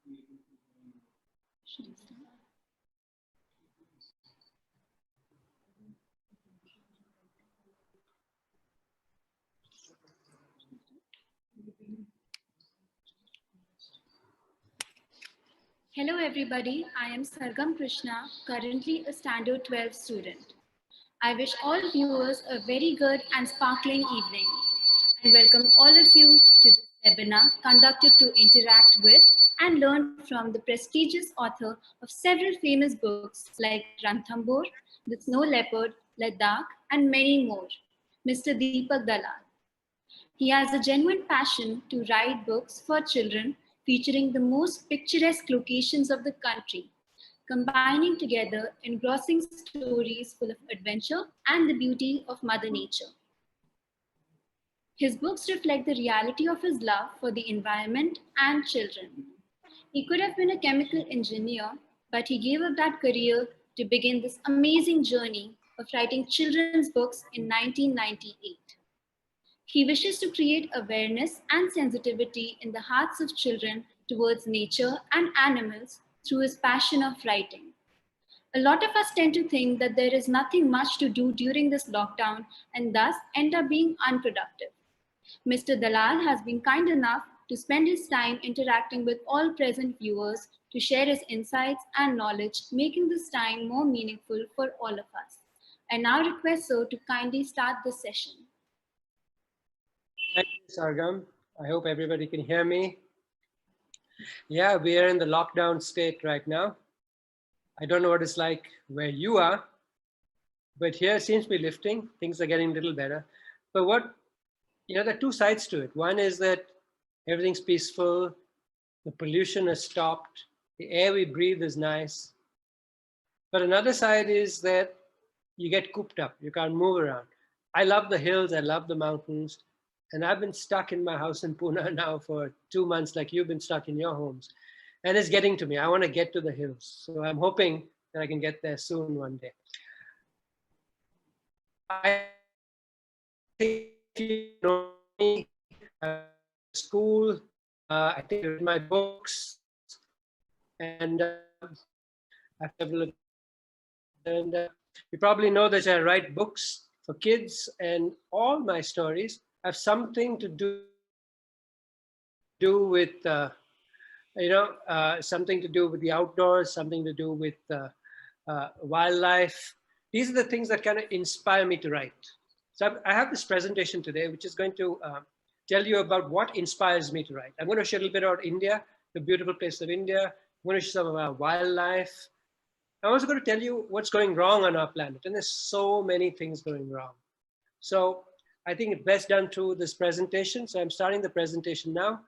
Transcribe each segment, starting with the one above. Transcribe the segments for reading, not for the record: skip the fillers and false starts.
Hello everybody, I am Sargam Krishna, currently a Standard 12 student. I wish all viewers a very good and sparkling evening and welcome all of you to this webinar conducted to interact with and learn from the prestigious author of several famous books like Ranthambore, The Snow Leopard, Ladakh and many more, Mr. Deepak Dalal. He has a genuine passion to write books for children featuring the most picturesque locations of the country, combining together engrossing stories full of adventure and the beauty of Mother Nature. His books reflect the reality of his love for the environment and children. He could have been a chemical engineer, but he gave up that career to begin this amazing journey of writing children's books in 1998. He wishes to create awareness and sensitivity in the hearts of children towards nature and animals through his passion of writing. A lot of us tend to think that there is nothing much to do during this lockdown and thus end up being unproductive. Mr. Dalal has been kind enough to spend his time interacting with all present viewers to share his insights and knowledge, making this time more meaningful for all of us. I now request Sir to kindly start the session. Thank you, Sargam. I hope everybody can hear me. Yeah, we are in the lockdown state right now. I don't know what it's like where you are, but here it seems to be lifting. Things are getting a little better. But there are two sides to it. One is that everything's peaceful, the pollution has stopped, the air we breathe is nice. But another side is that you get cooped up, you can't move around. I love the hills, I love the mountains, and I've been stuck in my house in Pune now for 2 months, like you've been stuck in your homes. And it's getting to me. I want to get to the hills. So I'm hoping that I can get there soon one day. I think you know me, school, I think I read my books, and you probably know that I write books for kids, and all my stories have something to do with something to do with the outdoors, something to do with wildlife. These are the things that kind of inspire me to write. So I have this presentation today, which is going to tell you about what inspires me to write. I'm going to share a little bit about India, the beautiful place of India. I'm going to share some of our wildlife. I'm also going to tell you what's going wrong on our planet. And there's so many things going wrong. So I think it's best done through this presentation. So I'm starting the presentation now.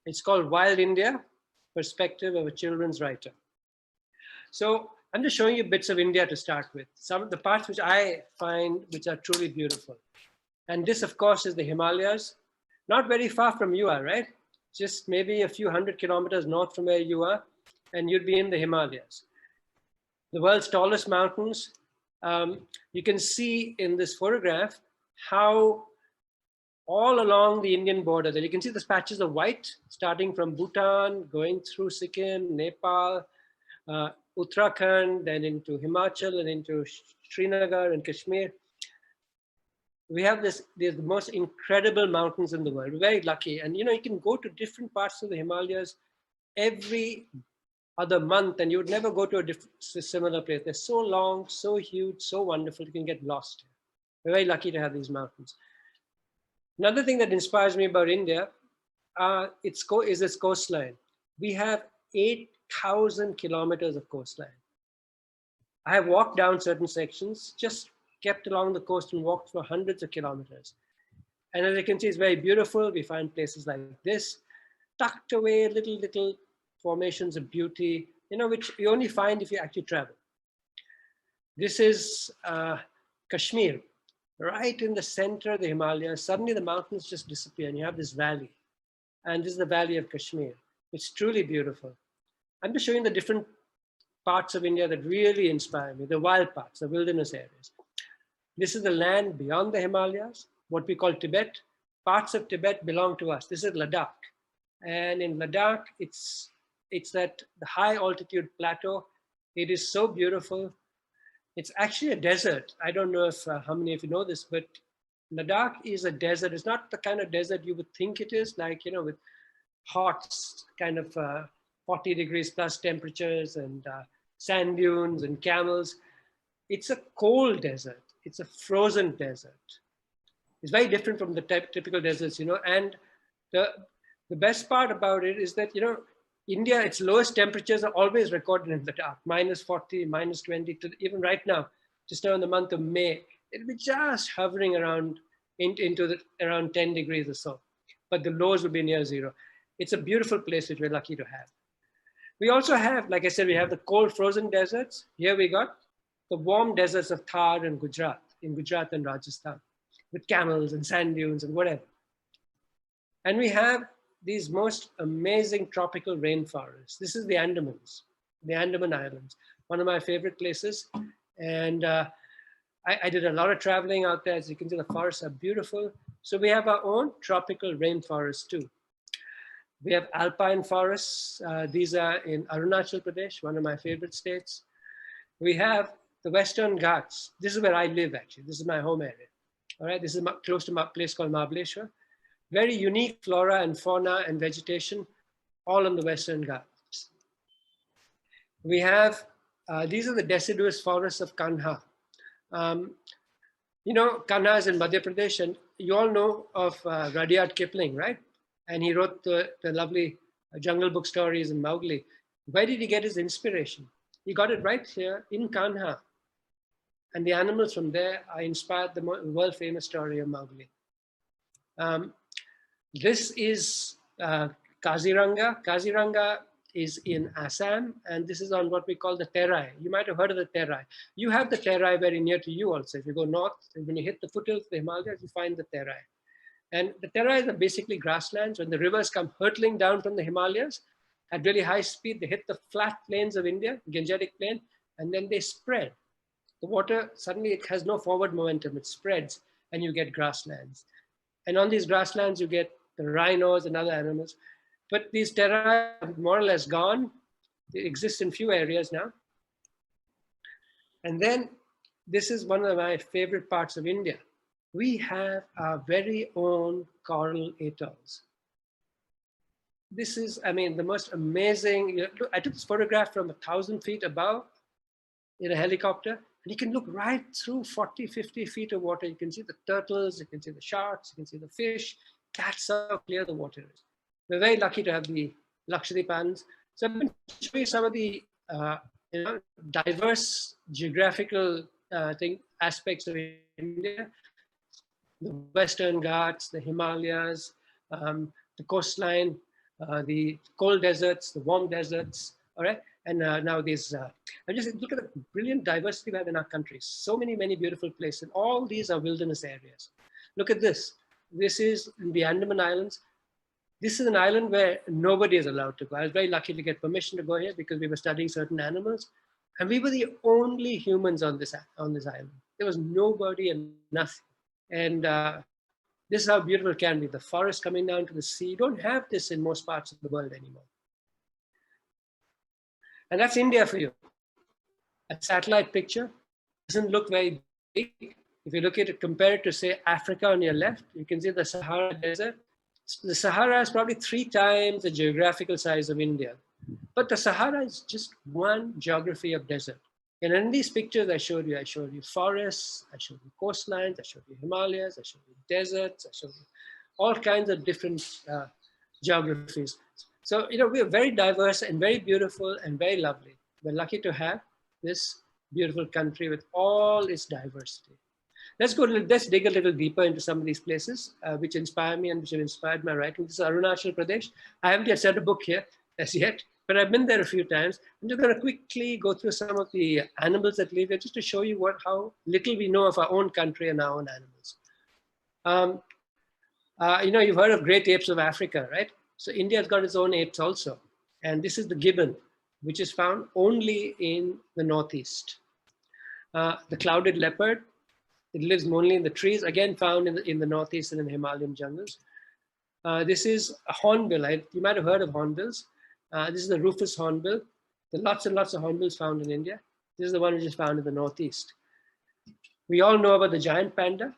It's called Wild India, Perspective of a Children's Writer. So I'm just showing you bits of India to start with. Some of the parts which I find which are truly beautiful. And this, of course, is the Himalayas. Not very far from you are, right? Just maybe a few 100 kilometers north from where you are, and you'd be in the Himalayas. The world's tallest mountains. You can see in this photograph how all along the Indian border, that you can see the patches of white starting from Bhutan, going through Sikkim, Nepal, Uttarakhand, then into Himachal and into Srinagar and Kashmir. We have the most incredible mountains in the world. We're very lucky. And you can go to different parts of the Himalayas every other month and you would never go to a similar place. They're so long, so huge, so wonderful, you can get lost. We're very lucky to have these mountains. Another thing that inspires me about India is its coastline. We have 8,000 kilometers of coastline. I have walked down certain sections, just kept along the coast and walked for hundreds of kilometers. And as you can see, it's very beautiful. We find places like this, tucked away, little formations of beauty, which you only find if you actually travel. This is Kashmir, right in the center of the Himalayas. Suddenly the mountains just disappear and you have this valley. And this is the valley of Kashmir. It's truly beautiful. I'm just showing the different parts of India that really inspire me, the wild parts, the wilderness areas. This is the land beyond the Himalayas, what we call Tibet. Parts of Tibet belong to us. This is Ladakh. And in Ladakh, it's It's that the high altitude plateau. It is so beautiful. It's actually a desert. I don't know if how many of you know this, but Ladakh is a desert. It's not the kind of desert you would think it is, like, with hot kind of 40 degrees plus temperatures and sand dunes and camels. It's a cold desert. It's a frozen desert. It's very different from the typical deserts, and the best part about it is that, India, its lowest temperatures are always recorded in the dark, -40, -20, to even right now, just now in the month of May, it'll be just hovering around around 10 degrees or so, but the lows will be near zero. It's a beautiful place which we're lucky to have. We also have, like I said, we have the cold frozen deserts. Here we got the warm deserts of Thar and Gujarat, in Gujarat and Rajasthan, with camels and sand dunes and whatever. And we have these most amazing tropical rainforests. This is the Andamans, the Andaman Islands, one of my favorite places. And I did a lot of traveling out there. As you can see, the forests are beautiful. So we have our own tropical rainforests too. We have alpine forests. These are in Arunachal Pradesh, one of my favorite states. We have the Western Ghats. This is where I live, actually. This is my home area. All right, this is close to a place called Mahabaleshwar. Very unique flora and fauna and vegetation, all on the Western Ghats. We have, these are the deciduous forests of Kanha. Kanha is in Madhya Pradesh, and you all know of Rudyard Kipling, right? And he wrote the lovely Jungle Book stories and Mowgli. Where did he get his inspiration? He got it right here in Kanha. And the animals from there are inspired the world famous story of Mowgli. This is Kaziranga. Kaziranga is in Assam, and this is on what we call the Terai. You might have heard of the Terai. You have the Terai very near to you also. If you go north, when you hit the foothills of the Himalayas, you find the Terai. And the Terais are basically grasslands. When the rivers come hurtling down from the Himalayas at really high speed, they hit the flat plains of India, Gangetic Plain, and then they spread. The water, suddenly it has no forward momentum, it spreads, and you get grasslands. And on these grasslands, you get the rhinos and other animals. But these terai are more or less gone. They exist in few areas now. And then this is one of my favorite parts of India. We have our very own coral atolls. This is, the most amazing. I took this photograph from 1,000 feet above in a helicopter, and you can look right through 40, 50 feet of water. You can see the turtles, you can see the sharks, you can see the fish. That's how clear the water is. We're very lucky to have the Lakshadweep Islands. So I'm going to show you some of the diverse geographical aspects of India. The Western Ghats, the Himalayas, the coastline, the cold deserts, the warm deserts, all right? And now these, just look at the brilliant diversity we have in our country. So many, many beautiful places. And all these are wilderness areas. Look at this. This is the Andaman Islands. This is an island where nobody is allowed to go. I was very lucky to get permission to go here because we were studying certain animals. And we were the only humans on this island. There was nobody and nothing. And this is how beautiful it can be. The forest coming down to the sea. You don't have this in most parts of the world anymore. And that's India for you. A satellite picture doesn't look very big. If you look at it, compare it to, say, Africa on your left, you can see the Sahara Desert. The Sahara is probably 3 times the geographical size of India. But the Sahara is just one geography of desert. And in these pictures I showed you forests, I showed you coastlines, I showed you Himalayas, I showed you deserts, I showed you all kinds of different geographies. So, we are very diverse and very beautiful and very lovely. We're lucky to have this beautiful country with all its diversity. Let's dig a little deeper into some of these places which inspire me and which have inspired my writing. This is Arunachal Pradesh. I haven't yet set a book here as yet, but I've been there a few times. I'm just going to quickly go through some of the animals that live here, just to show you how little we know of our own country and our own animals. You've heard of great apes of Africa, right? So India's got its own apes also. And this is the gibbon, which is found only in the Northeast. The clouded leopard, it lives only in the trees, again found in the Northeast and in the Himalayan jungles. This is a hornbill. You might have heard of hornbills. This is the rufous hornbill. There are lots and lots of hornbills found in India. This is the one which is found in the northeast. We all know about the giant panda,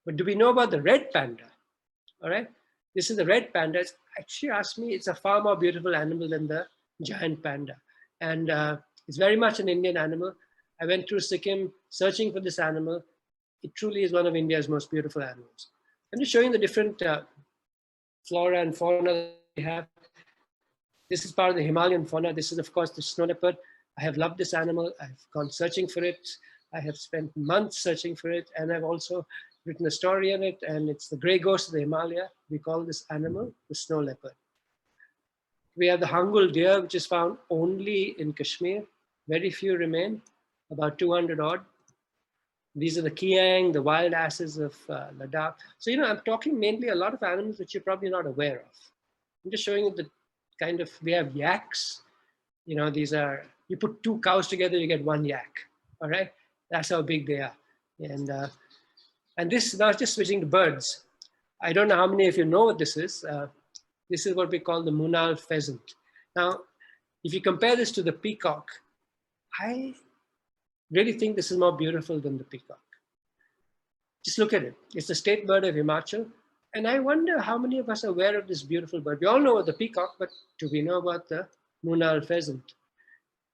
but do we know about the red panda? All right, this is the red panda. It's actually, asked me, it's a far more beautiful animal than the giant panda. And it's very much an Indian animal. I went through Sikkim searching for this animal. It truly is one of India's most beautiful animals. I'm just showing the different flora and fauna that we have. This is part of the Himalayan fauna. This is, of course, the snow leopard. I have loved this animal. I've gone searching for it. I have spent months searching for it. And I've also written a story on it. And it's the gray ghost of the Himalaya. We call this animal the snow leopard. We have the Hangul deer, which is found only in Kashmir. Very few remain, about 200 odd. These are the Kiang, the wild asses of Ladakh. So, I'm talking mainly a lot of animals that you're probably not aware of. I'm just showing you the kind of, we have yaks. These are, you put two cows together, you get one yak. All right, that's how big they are. And this, now just switching to birds. I don't know how many of you know what this is. This is what we call the Munal pheasant. Now, if you compare this to the peacock, I really think this is more beautiful than the peacock. Just look at it. It's the state bird of Himachal. And I wonder how many of us are aware of this beautiful bird. We all know about the peacock, but do we know about the Munal pheasant?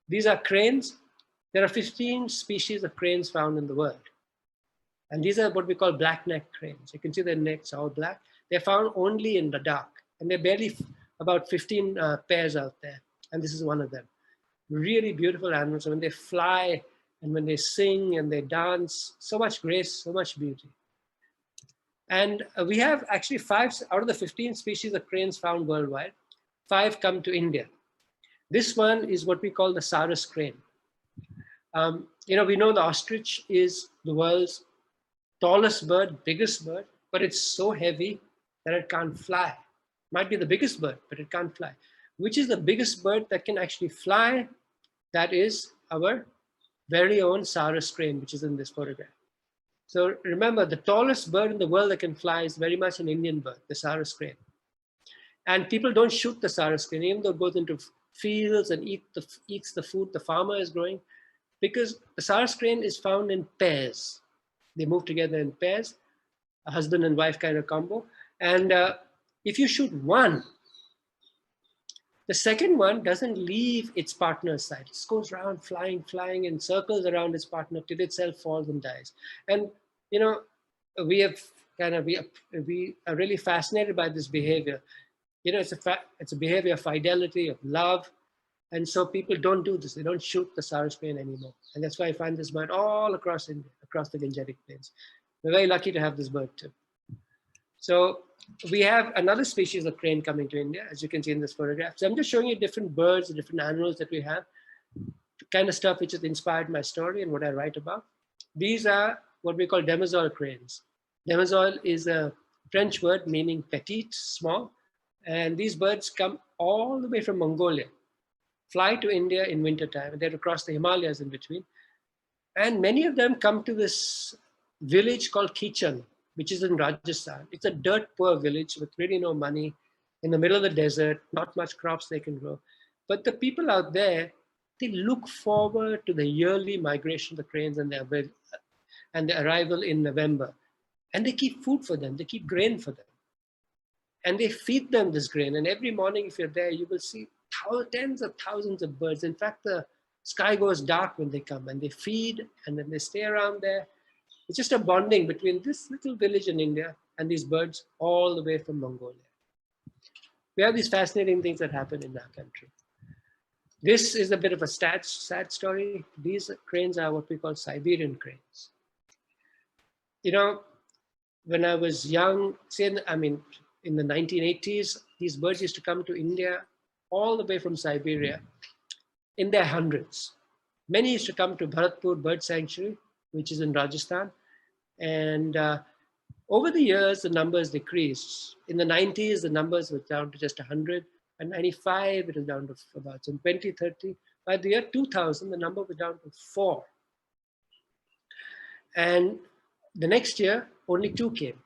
These are cranes. There are 15 species of cranes found in the world. And these are what we call black-necked cranes. You can see their necks are all black. They're found only in Ladakh. And there are barely about 15 pairs out there. And this is one of them. Really beautiful animals. When they fly and when they sing and they dance, so much grace, so much beauty. And we have actually 5 out of the 15 species of cranes found worldwide, 5 come to India. This one is what we call the Sarus crane. We know the ostrich is the world's tallest bird, biggest bird, but it's so heavy that it can't fly. Might be the biggest bird, but it can't fly. Which is the biggest bird that can actually fly? That is our very own Sarus crane, which is in this photograph. So remember, the tallest bird in the world that can fly is very much an Indian bird, the Sarus crane. And people don't shoot the Sarus crane, even though it goes into fields and eats the food the farmer is growing, because the Sarus crane is found in pairs. They move together in pairs, a husband and wife kind of combo. And if you shoot one, the second one doesn't leave its partner's side. It goes around flying in circles around its partner till itself falls and dies. And we are really fascinated by this behavior. It's a behavior of fidelity, of love. And so people don't do this. They don't shoot the Sarus crane anymore. And that's why I find this bird all across India, across the Gangetic Plains. We're very lucky to have this bird too. So we have another species of crane coming to India, as you can see in this photograph. So I'm just showing you different birds, different animals that we have, kind of stuff which has inspired my story and what I write about. These are what we call demoiselle cranes. Demoiselle is a French word meaning petite, small. And these birds come all the way from Mongolia, fly to India in wintertime, and they're across the Himalayas in between. And many of them come to this village called Kichan, which is in Rajasthan. It's a dirt poor village with really no money in the middle of the desert, not much crops they can grow. But the people out there, they look forward to the yearly migration of the cranes and the arrival in November. And they keep food for them, they keep grain for them. And they feed them this grain. And every morning, if you're there, you will see tens of thousands of birds. In fact, the sky goes dark when they come and they feed and then they stay around there. It's just a bonding between this little village in India and these birds all the way from Mongolia. We have these fascinating things that happen in our country. This is a bit of a sad story. These cranes are what we call Siberian cranes. When I was young, in the 1980s, these birds used to come to India all the way from Siberia in their hundreds. Many used to come to Bharatpur Bird Sanctuary, which is in Rajasthan. And over the years, the numbers decreased. In the 90s, the numbers were down to just 100. And 95, it was down to about, in 2030. By the year 2000, the number was down to 4. And the next year, only 2 came.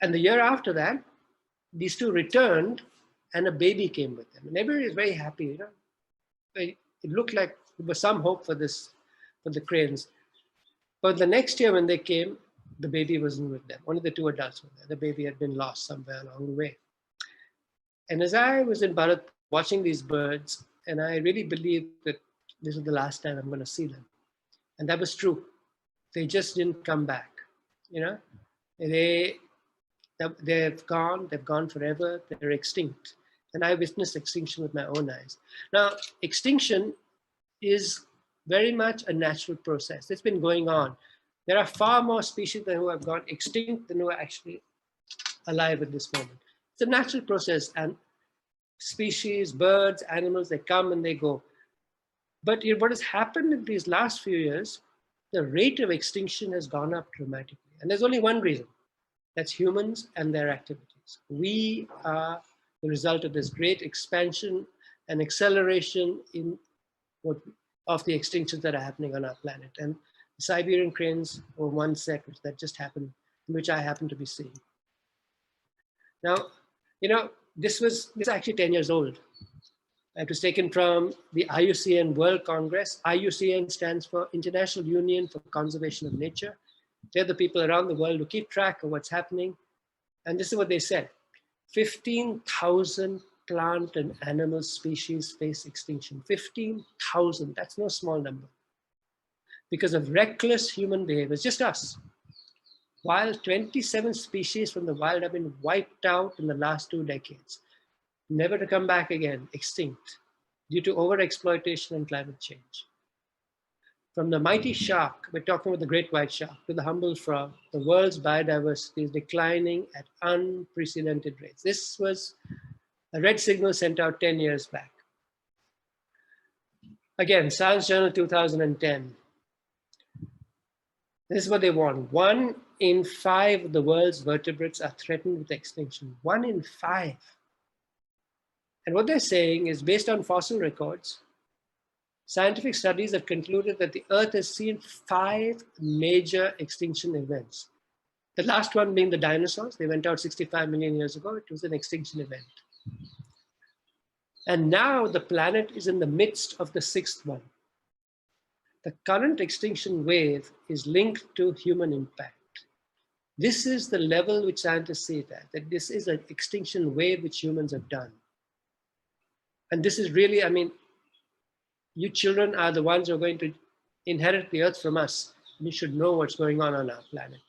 And the year after that, these 2 returned, and a baby came with them. And everybody was very happy, you know. It looked like there was some hope for this, for the cranes. But the next year when they came, the baby wasn't with them. Only the two adults were there. The baby had been lost somewhere along the way. And as I was in Bharatpur watching these birds, and I really believed that this was the last time I'm going to see them. And that was true. They just didn't come back. You know, they've gone forever, they're extinct. And I witnessed extinction with my own eyes. Now, extinction is very much a natural process. It's been going on. There are far more species who have gone extinct than who are actually alive at this moment. It's a natural process, and species, birds, animals, they come and they go. But what has happened in these last few years, the rate of extinction has gone up dramatically. And there's only one reason. That's humans and their activities. We are the result of this great expansion and acceleration of the extinctions that are happening on our planet. And the Siberian cranes were one set that just happened, which I happen to be seeing. Now, you know, this is actually 10 years old. It was taken from the IUCN World Congress. IUCN stands for International Union for Conservation of Nature. They're the people around the world who keep track of what's happening. And this is what they said. 15,000 plant and animal species face extinction. 15,000, that's no small number. Because of reckless human behavior, it's just us. While 27 species from the wild have been wiped out in the last 2 decades, never to come back again, extinct, due to overexploitation and climate change. From the mighty shark, we're talking about the great white shark, to the humble frog, the world's biodiversity is declining at unprecedented rates. This was a red signal sent out 10 years back. Again, Science Journal 2010. This is what they want. 1 in 5 of the world's vertebrates are threatened with extinction. 1 in 5. And what they're saying is, based on fossil records, scientific studies have concluded that the Earth has seen 5 major extinction events. The last one being the dinosaurs. They went out 65 million years ago. It was an extinction event. And now the planet is in the midst of the 6th one. The current extinction wave is linked to human impact. This is the level which scientists say that this is an extinction wave which humans have done. And this is really, I mean, you children are the ones who are going to inherit the Earth from us. And you should know what's going on our planet.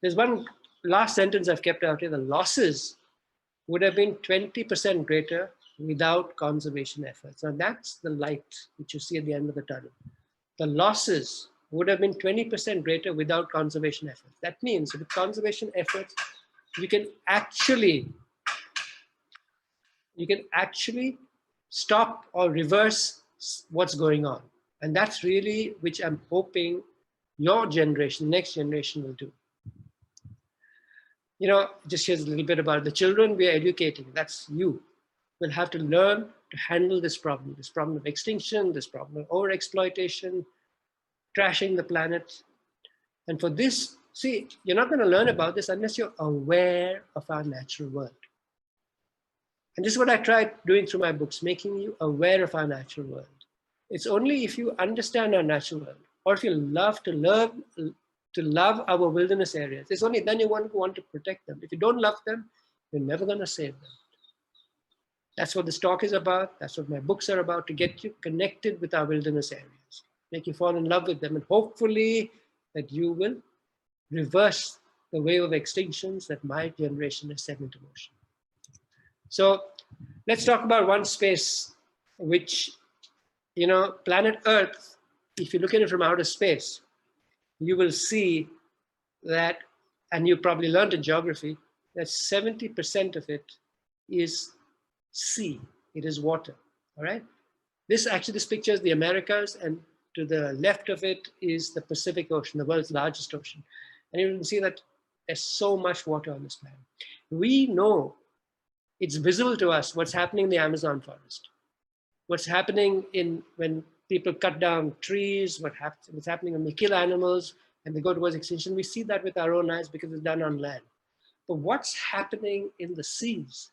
There's one last sentence I've kept out here. The losses would have been 20% greater without conservation efforts. Now that's the light which you see at the end of the tunnel. The losses would have been 20% greater without conservation efforts. That means with conservation efforts, you can actually stop or reverse what's going on. And that's really which I'm hoping your generation, next generation will do. You know, just here's a little bit about the children we are educating. That's you. Will have to learn to handle this problem of extinction, this problem of overexploitation, trashing the planet. And for this, see, you're not going to learn about this unless you're aware of our natural world. And this is what I tried doing through my books, making you aware of our natural world. It's only if you understand our natural world, or if you love to love our wilderness areas, it's only then you want to protect them. If you don't love them, you're never going to save them. That's what this talk is about. That's what my books are about, to get you connected with our wilderness areas, make you fall in love with them, and hopefully that you will reverse the wave of extinctions that my generation has set into motion. So let's talk about one space which, you know, planet Earth, if you look at it from outer space, you will see that, and you probably learned in geography, that 70% of it is sea, it is water, all right? This picture is the Americas, and to the left of it is the Pacific Ocean, the world's largest ocean. And you can see that there's so much water on this planet. We know, it's visible to us what's happening in the Amazon forest, what's happening when people cut down trees, what's happening when they kill animals and they go towards extinction. We see that with our own eyes because it's done on land. But what's happening in the seas?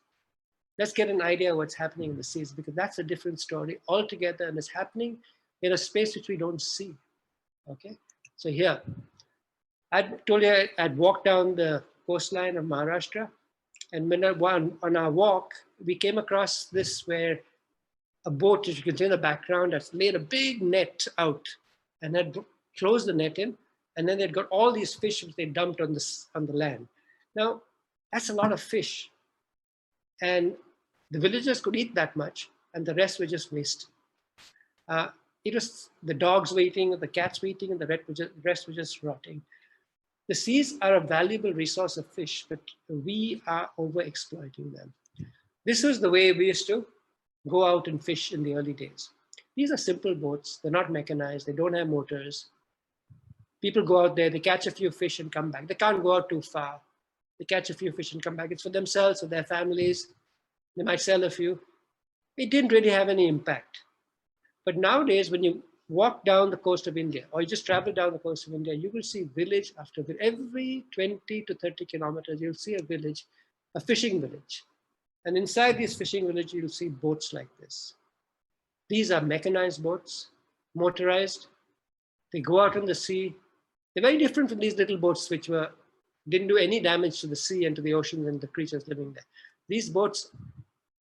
let's get an idea of what's happening in the seas, because that's a different story altogether, and it's happening in a space which we don't see. Okay, so here, I told you I'd walked down the coastline of Maharashtra, and when on our walk, we came across this where a boat, as you can see in the background, has laid a big net out and had closed the net in, and then they'd got all these fish which they dumped on the land. Now, that's a lot of fish, and the villagers could eat that much, and the rest were just wasted. It was the dogs were eating, the cats were eating, and the rest were just rotting. The seas are a valuable resource of fish, but we are over-exploiting them. This was the way we used to go out and fish in the early days. These are simple boats. They're not mechanized. They don't have motors. People go out there, they catch a few fish and come back. They can't go out too far. They catch a few fish and come back. It's for themselves or their families. They might sell a few. It didn't really have any impact. But nowadays, when you walk down the coast of India, or you just travel down the coast of India, you will see village after village. Every 20 to 30 kilometers, you'll see a village, a fishing village. And inside these fishing villages, you'll see boats like this. These are mechanized boats, motorized. They go out on the sea. They're very different from these little boats which didn't do any damage to the sea and to the ocean and the creatures living there. These boats,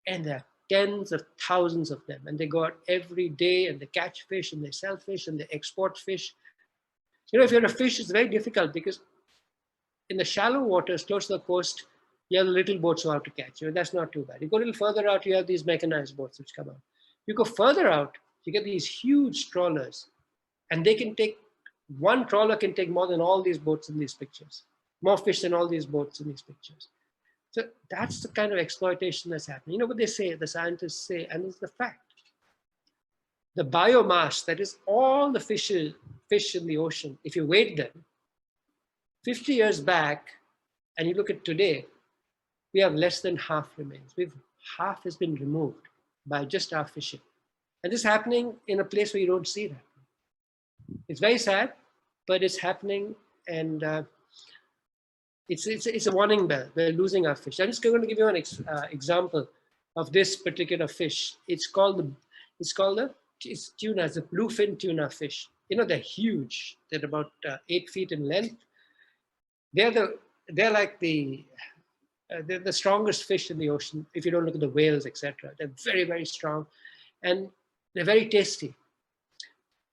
and there are tens of thousands of them, and they go out every day and they catch fish and they sell fish and they export fish. You know, if you're a fish, it's very difficult because in the shallow waters close to the coast, you have the little boats who are out to catch you. That's not too bad. You go a little further out, you have these mechanized boats which come out. You go further out, you get these huge trawlers, and they can take, one trawler can take more than all these boats in these pictures, more fish than all these boats in these pictures. So that's the kind of exploitation that's happening. You know what they say, the scientists say, and it's the fact. The biomass, that is all the fish in the ocean, if you weighed them 50 years back and you look at today, we have less than half remains. Half has been removed by just our fishing. And this is happening in a place where you don't see that. It's very sad, but it's happening, and it's a warning bell. We're losing our fish. I'm just going to give you an example of this particular fish. It's called tuna. It's a bluefin tuna fish. You know, they're huge. They're about 8 feet in length. They're like the strongest fish in the ocean. If you don't look at the whales, etc., they're very, very strong, and they're very tasty.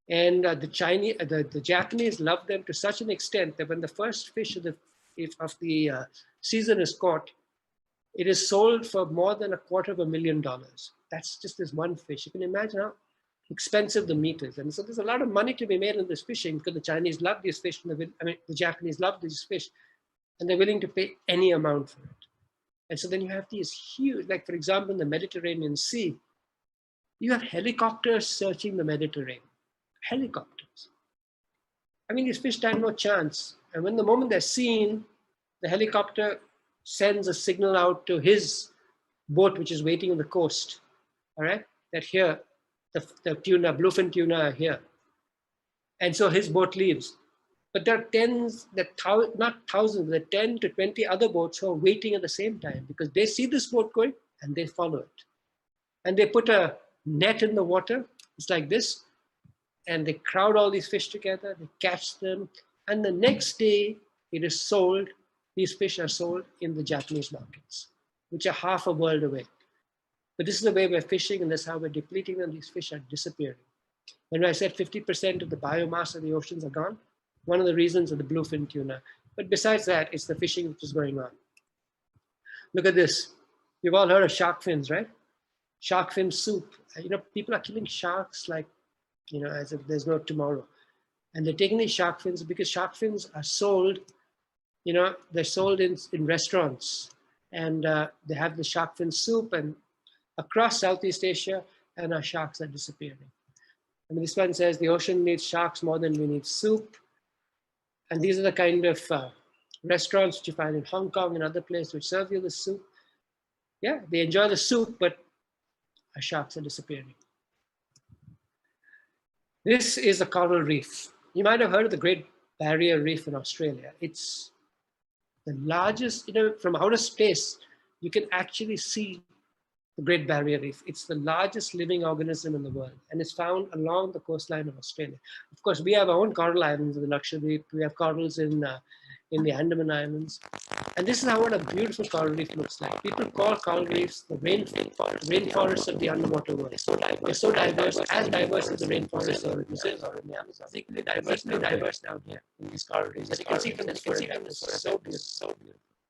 And the Japanese love them to such an extent that when the first fish of the season is caught, it is sold for more than $250,000. That's just this one fish. You can imagine how expensive the meat is. And so there's a lot of money to be made in this fishing because the Chinese love these fish, and the Japanese love these fish, and they're willing to pay any amount for it. And so then you have these huge, like for example, in the Mediterranean Sea, you have helicopters searching the Mediterranean. Helicopters. I mean, these fish stand no chance. And when the moment they're seen, the helicopter sends a signal out to his boat, which is waiting on the coast. All right, that here, the tuna, bluefin tuna are here. And so his boat leaves. But there are not thousands, there are 10 to 20 other boats who are waiting at the same time because they see this boat going and they follow it. And they put a net in the water. It's like this. And they crowd all these fish together, they catch them, and the next day it is sold, these fish are sold in the Japanese markets, which are half a world away. But this is the way we're fishing, and that's how we're depleting them. These fish are disappearing. When I said 50% of the biomass of the oceans are gone, one of the reasons are the bluefin tuna. But besides that, it's the fishing which is going on. Look at this. You've all heard of shark fins, right? Shark fin soup. You know, people are killing sharks like, you know, as if there's no tomorrow. And they're taking these shark fins because shark fins are sold, you know, they're sold in restaurants. And they have the shark fin soup, and across Southeast Asia, and our sharks are disappearing. I mean, this one says the ocean needs sharks more than we need soup. And these are the kind of restaurants that you find in Hong Kong and other places which serve you the soup. Yeah, they enjoy the soup, but our sharks are disappearing. This is a coral reef. You might have heard of the Great Barrier Reef in Australia. It's the largest, you know, from outer space, you can actually see the Great Barrier Reef. It's the largest living organism in the world and is found along the coastline of Australia. Of course, we have our own coral islands in the Lakshadweep. We have corals in the Andaman Islands. And this is how what a beautiful coral reef looks like. People call coral reefs the rainforests of the underwater world. They're so diverse, as diverse as the rainforests or in Brazil or in the Amazon. They're diverse down here in these coral reefs. As you can see from this photograph, it's so beautiful.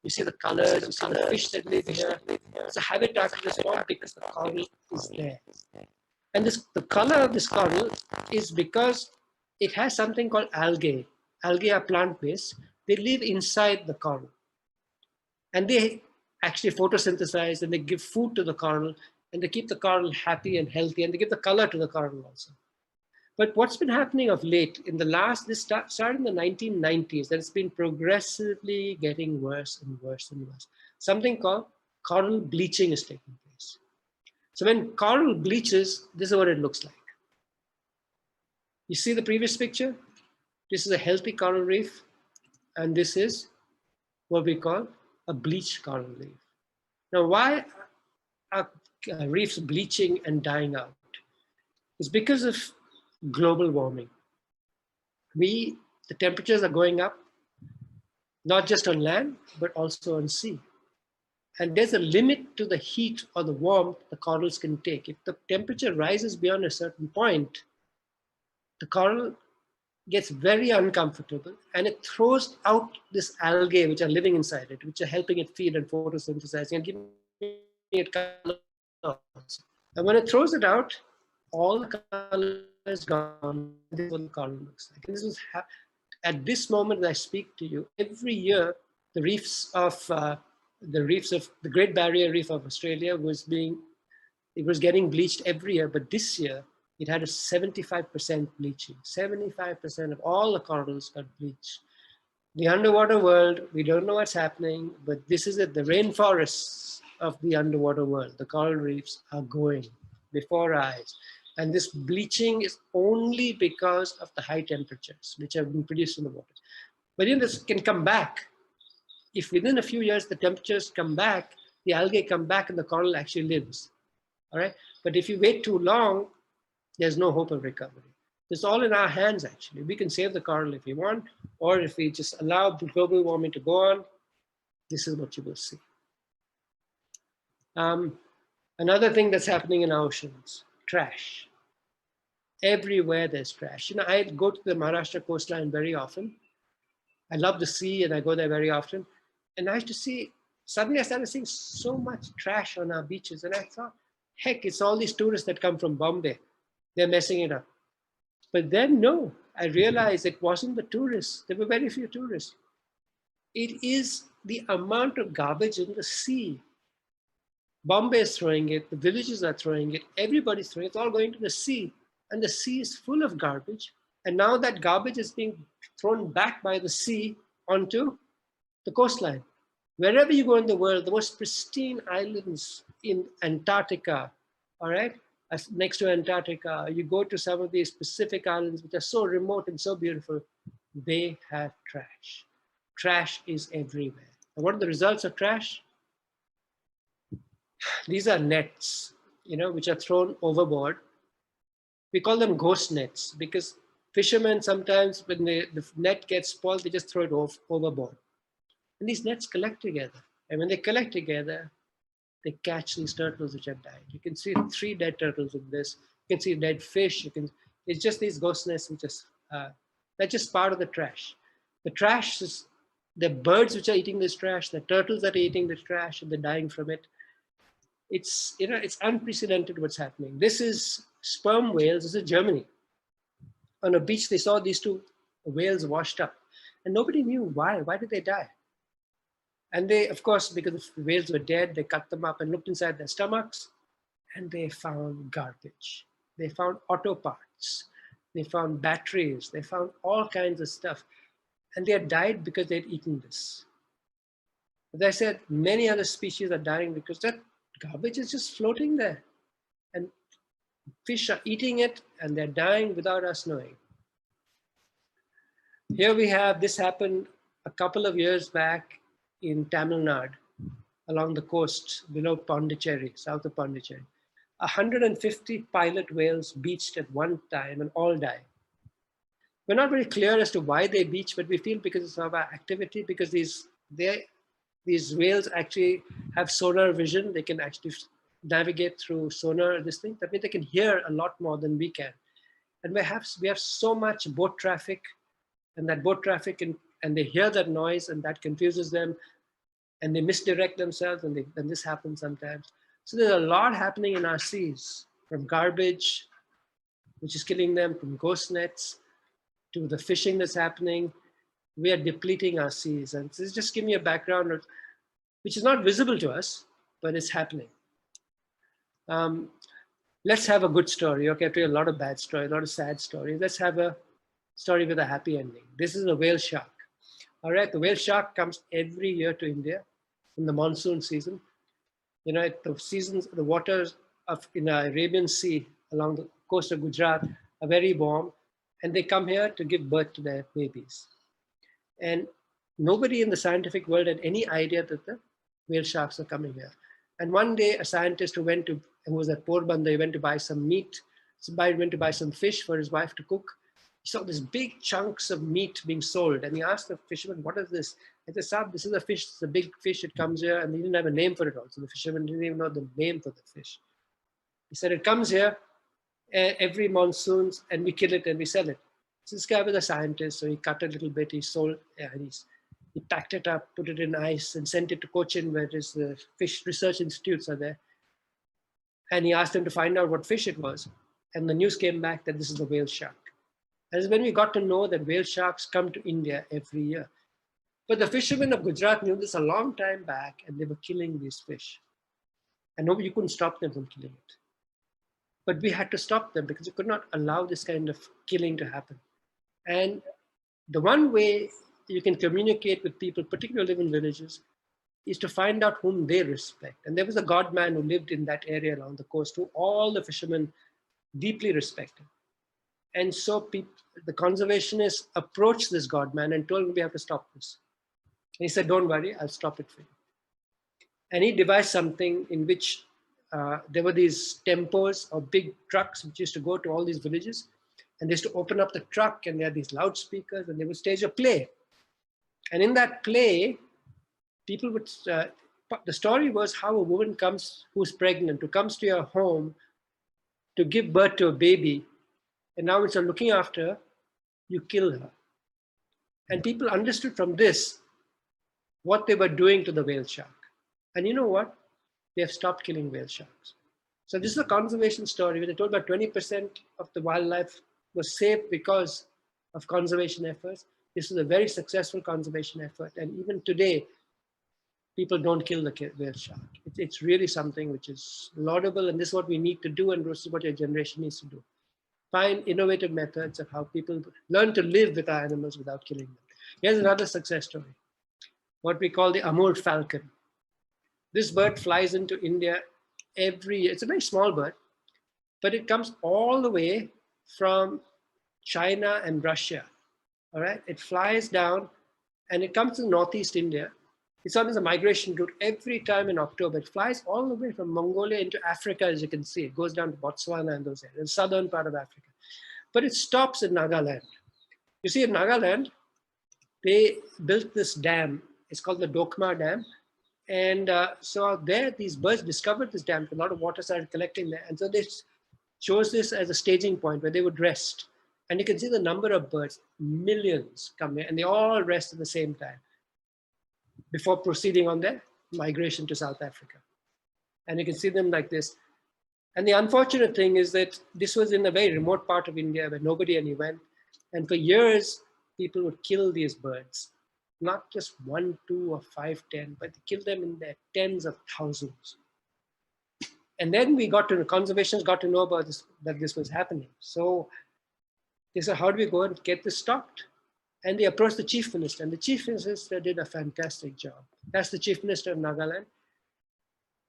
You see the colors, you see the fish that live here. It's a habitat of this form because the coral is there. And the color of this coral is because it has something called algae. Algae are plant-based. They live inside the coral. And they actually photosynthesize and they give food to the coral and they keep the coral happy and healthy and they give the color to the coral also. But what's been happening of late, this started in the 1990s, that it's been progressively getting worse and worse and worse. Something called coral bleaching is taking place. So when coral bleaches, this is what it looks like. You see the previous picture? This is a healthy coral reef, and this is what we call a bleached coral reef. Now, why are reefs bleaching and dying out? It's because of global warming. The temperatures are going up, not just on land, but also on sea. And there's a limit to the heat or the warmth the corals can take. If the temperature rises beyond a certain point, the coral gets very uncomfortable and it throws out this algae which are living inside it, which are helping it feed and photosynthesizing and giving it color. And when it throws it out, all the color is gone. This is what the coral looks like. And this is at this moment that I speak to you, every year the reefs of the Great Barrier Reef of Australia was getting bleached every year, but this year it had a 75% bleaching. 75% of all the corals got bleached. The underwater world, we don't know what's happening, but this is it. The rainforests of the underwater world, the coral reefs are going before our eyes. And this bleaching is only because of the high temperatures which have been produced in the water. But this can come back. If within a few years the temperatures come back, the algae come back and the coral actually lives. All right. But if you wait too long, there's no hope of recovery. It's all in our hands, actually. We can save the coral if we want, or if we just allow global warming to go on, this is what you will see. Another thing that's happening in oceans, trash. Everywhere there's trash. I go to the Maharashtra coastline very often. I love the sea and I go there very often. And I used to see, suddenly I started seeing so much trash on our beaches. And I thought, heck, it's all these tourists that come from Bombay. They're messing it up. But then, no, I realized it wasn't the tourists. There were very few tourists. It is the amount of garbage in the sea. Bombay is throwing it, the villages are throwing it, everybody's throwing it, it's all going to the sea. And the sea is full of garbage. And now that garbage is being thrown back by the sea onto the coastline. Wherever you go in the world, the most pristine islands in Antarctica, all right? Next to Antarctica, you go to some of these Pacific islands, which are so remote and so beautiful, they have trash. Trash is everywhere. And what are the results of trash? These are nets, which are thrown overboard. We call them ghost nets because fishermen sometimes, when the net gets spoiled, they just throw it overboard. And these nets collect together. And when they collect together, they catch these turtles which have died. You can see 3 dead turtles in this. You can see dead fish. It's just these ghost nests which that's just part of the trash. The trash is the birds which are eating this trash, the turtles that are eating this trash and they're dying from it. It's unprecedented what's happening. This is sperm whales. This is Germany. On a beach, they saw these 2 whales washed up and nobody knew why. Why did they die? And they, of course, because the whales were dead, they cut them up and looked inside their stomachs and they found garbage. They found auto parts. They found batteries. They found all kinds of stuff. And they had died because they had eaten this. As I said, many other species are dying because that garbage is just floating there. And fish are eating it and they're dying without us knowing. Here we have, this happened a couple of years back in Tamil Nadu. along the coast below Pondicherry, south of Pondicherry. 150 pilot whales beached at one time and all died. We're not very clear as to why they beach, but we feel because of our activity, because these whales actually have sonar vision. They can actually navigate through sonar, this thing. That means they can hear a lot more than we can. And we have so much boat traffic, and that boat traffic, and they hear that noise, and that confuses them, and they misdirect themselves, and this happens sometimes. So there's a lot happening in our seas, from garbage, which is killing them, from ghost nets, to the fishing that's happening. We are depleting our seas. And this just give me a background of, which is not visible to us, but it's happening. Let's have a good story. Okay, I've told you a lot of bad stories, a lot of sad stories. Let's have a story with a happy ending. This is a whale shark. All right, the whale shark comes every year to India in the monsoon season. You know, the seasons, the waters in the Arabian Sea along the coast of Gujarat are very warm, and they come here to give birth to their babies. And nobody in the scientific world had any idea that the whale sharks are coming here. And one day, a scientist who was at Porbandar, he went to buy some meat, went to buy some fish for his wife to cook. He saw these big chunks of meat being sold, and he asked the fisherman, "What is this?" I said, "Sab, this is a fish. It's a big fish. It comes here," and he didn't have a name for it. Also, the fisherman didn't even know the name for the fish. He said, "It comes here every monsoons, and we kill it and we sell it." So this guy was a scientist, so he cut a little bit. He sold, and he packed it up, put it in ice, and sent it to Cochin, where the fish research institutes are there. And he asked them to find out what fish it was, and the news came back that this is a whale shark. That's when we got to know that whale sharks come to India every year. But the fishermen of Gujarat knew this a long time back, and they were killing these fish. And nobody, you couldn't stop them from killing it. But we had to stop them because we could not allow this kind of killing to happen. And the one way you can communicate with people, particularly in villages, is to find out whom they respect. And there was a god man who lived in that area along the coast who all the fishermen deeply respected. And so the conservationists approached this god man and told him, "We have to stop this." And he said, "Don't worry, I'll stop it for you." And he devised something in which there were these tempos or big trucks which used to go to all these villages, and they used to open up the truck, and they had these loudspeakers, and they would stage a play. And in that play, people would, the story was how a woman who's pregnant, who comes to your home to give birth to a baby, and now instead of looking after her, you kill her. And people understood from this what they were doing to the whale shark. And you know what? They have stopped killing whale sharks. So this is a conservation story where they told about 20% of the wildlife was saved because of conservation efforts. This is a very successful conservation effort. And even today, people don't kill the whale shark. It's really something which is laudable, and this is what we need to do, and this is what your generation needs to do. Find innovative methods of how people learn to live with our animals without killing them. Here's another success story, what we call the Amur falcon. This bird flies into India every year. It's a very small bird, but it comes all the way from China and Russia. All right, it flies down and it comes to Northeast India. It's on as a migration route every time in October. It flies all the way from Mongolia into Africa, as you can see. It goes down to Botswana and those areas, the southern part of Africa. But it stops in Nagaland. You see, in Nagaland, they built this dam. It's called the Dokma Dam. And so there, these birds discovered this dam. A lot of water started collecting there. And so they chose this as a staging point where they would rest. And you can see the number of birds, millions come here, and they all rest at the same time before proceeding on their migration to South Africa. And you can see them like this. And the unfortunate thing is that this was in a very remote part of India where nobody went. And for years, people would kill these birds. Not just 1, 2, or 5, 10, but they kill them in their tens of thousands. And then conservationists got to know about this, that this was happening. So they said, how do we go and get this stopped? And they approached the chief minister, and the chief minister did a fantastic job. That's the chief minister of Nagaland.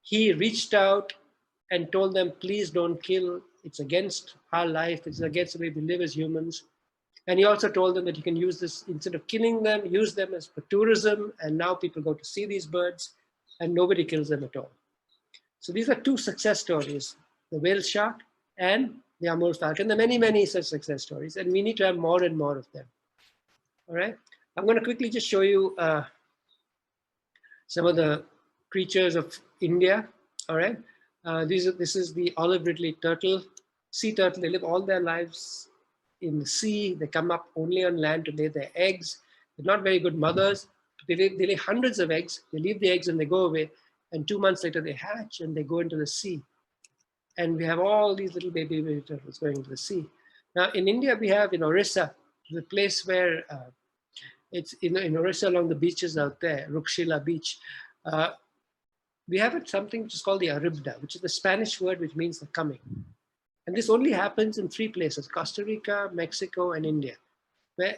He reached out and told them, please don't kill. It's against our life. It's against the way we live as humans. And he also told them that you can use this, instead of killing them, use them as for tourism. And now people go to see these birds. and nobody kills them at all. So these are two success stories, the whale shark and the Amur falcon. There are many, many such success stories, and we need to have more and more of them. All right. I'm going to quickly just show you some of the creatures of India. All right. This is the olive ridley turtle, sea turtle. They live all their lives in the sea. They come up only on land to lay their eggs. They're not very good mothers. They lay hundreds of eggs. They leave the eggs and they go away. And 2 months later, they hatch and they go into the sea. And we have all these little baby turtles going into the sea. Now, in India, we have in Orissa, the place where it's in Orissa along the beaches out there, Rukshila Beach. We have something which is called the Aribda, which is the Spanish word which means the coming. And this only happens in 3 places, Costa Rica, Mexico, and India, where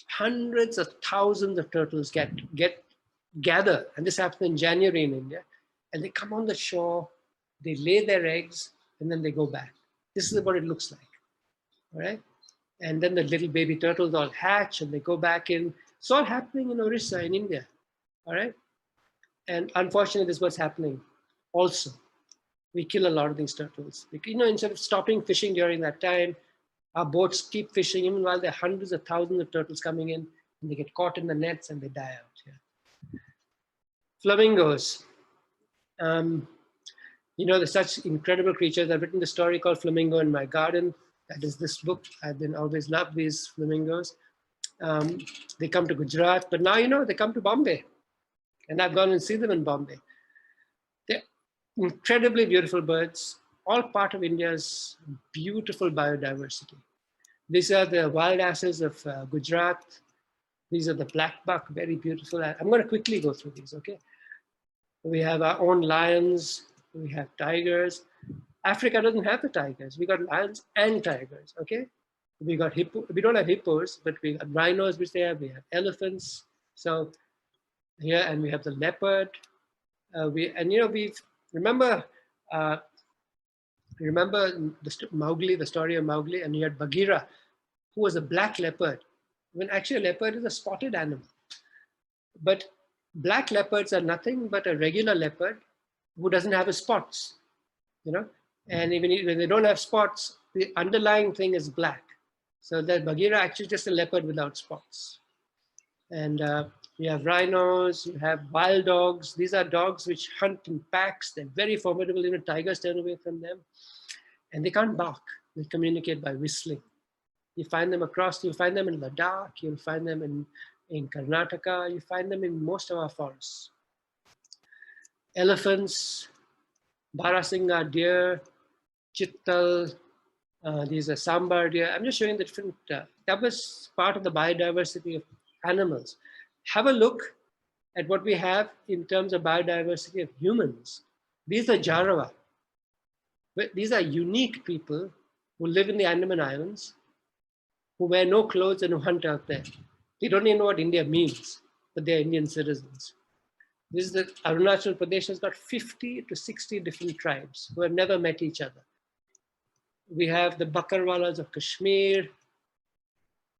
hundreds of thousands of turtles gather. And this happens in January in India. And they come on the shore, they lay their eggs, and then they go back. This is what it looks like, all right? And then the little baby turtles all hatch and they go back in. It's all happening in Orissa in India, all right? And unfortunately, this is what's happening also. We kill a lot of these turtles. Instead of stopping fishing during that time, our boats keep fishing even while there are hundreds of thousands of turtles coming in, and they get caught in the nets and they die out. Yeah. Flamingos. They're such incredible creatures. I've written the story called Flamingo in My Garden. That is this book. I've always loved these flamingos. They come to Gujarat, but now, they come to Bombay. And I've gone and seen them in Bombay. They're incredibly beautiful birds, all part of India's beautiful biodiversity. These are the wild asses of Gujarat. These are the black buck, very beautiful. I'm going to quickly go through these, okay? We have our own lions. We have tigers. Africa doesn't have the tigers. We got lions and tigers, okay? We got hippo. We don't have hippos, but we have rhinos, which they have. We have elephants. So here, and we have the leopard. Remember Mowgli, the story of Mowgli, and you had Bagheera, who was a black leopard. When actually a leopard is a spotted animal. But black leopards are nothing but a regular leopard who doesn't have his spots, and even when they don't have spots, the underlying thing is black. So that Bagheera actually just a leopard without spots. And you have rhinos, you have wild dogs. These are dogs which hunt in packs. They're very formidable. Even tigers turn away from them. And they can't bark. They communicate by whistling. You find them in Ladakh, you'll find them in Karnataka, you find them in most of our forests. Elephants, Barasinga deer, Chittal, these are sambar deer. I'm just showing the different, that was part of the biodiversity of animals. Have a look at what we have in terms of biodiversity of humans. These are Jarawa. These are unique people who live in the Andaman Islands, who wear no clothes and who hunt out there. They don't even know what India means, but they're Indian citizens. This is the Arunachal Pradesh has got 50 to 60 different tribes who have never met each other. We have the Bakarwalas of Kashmir.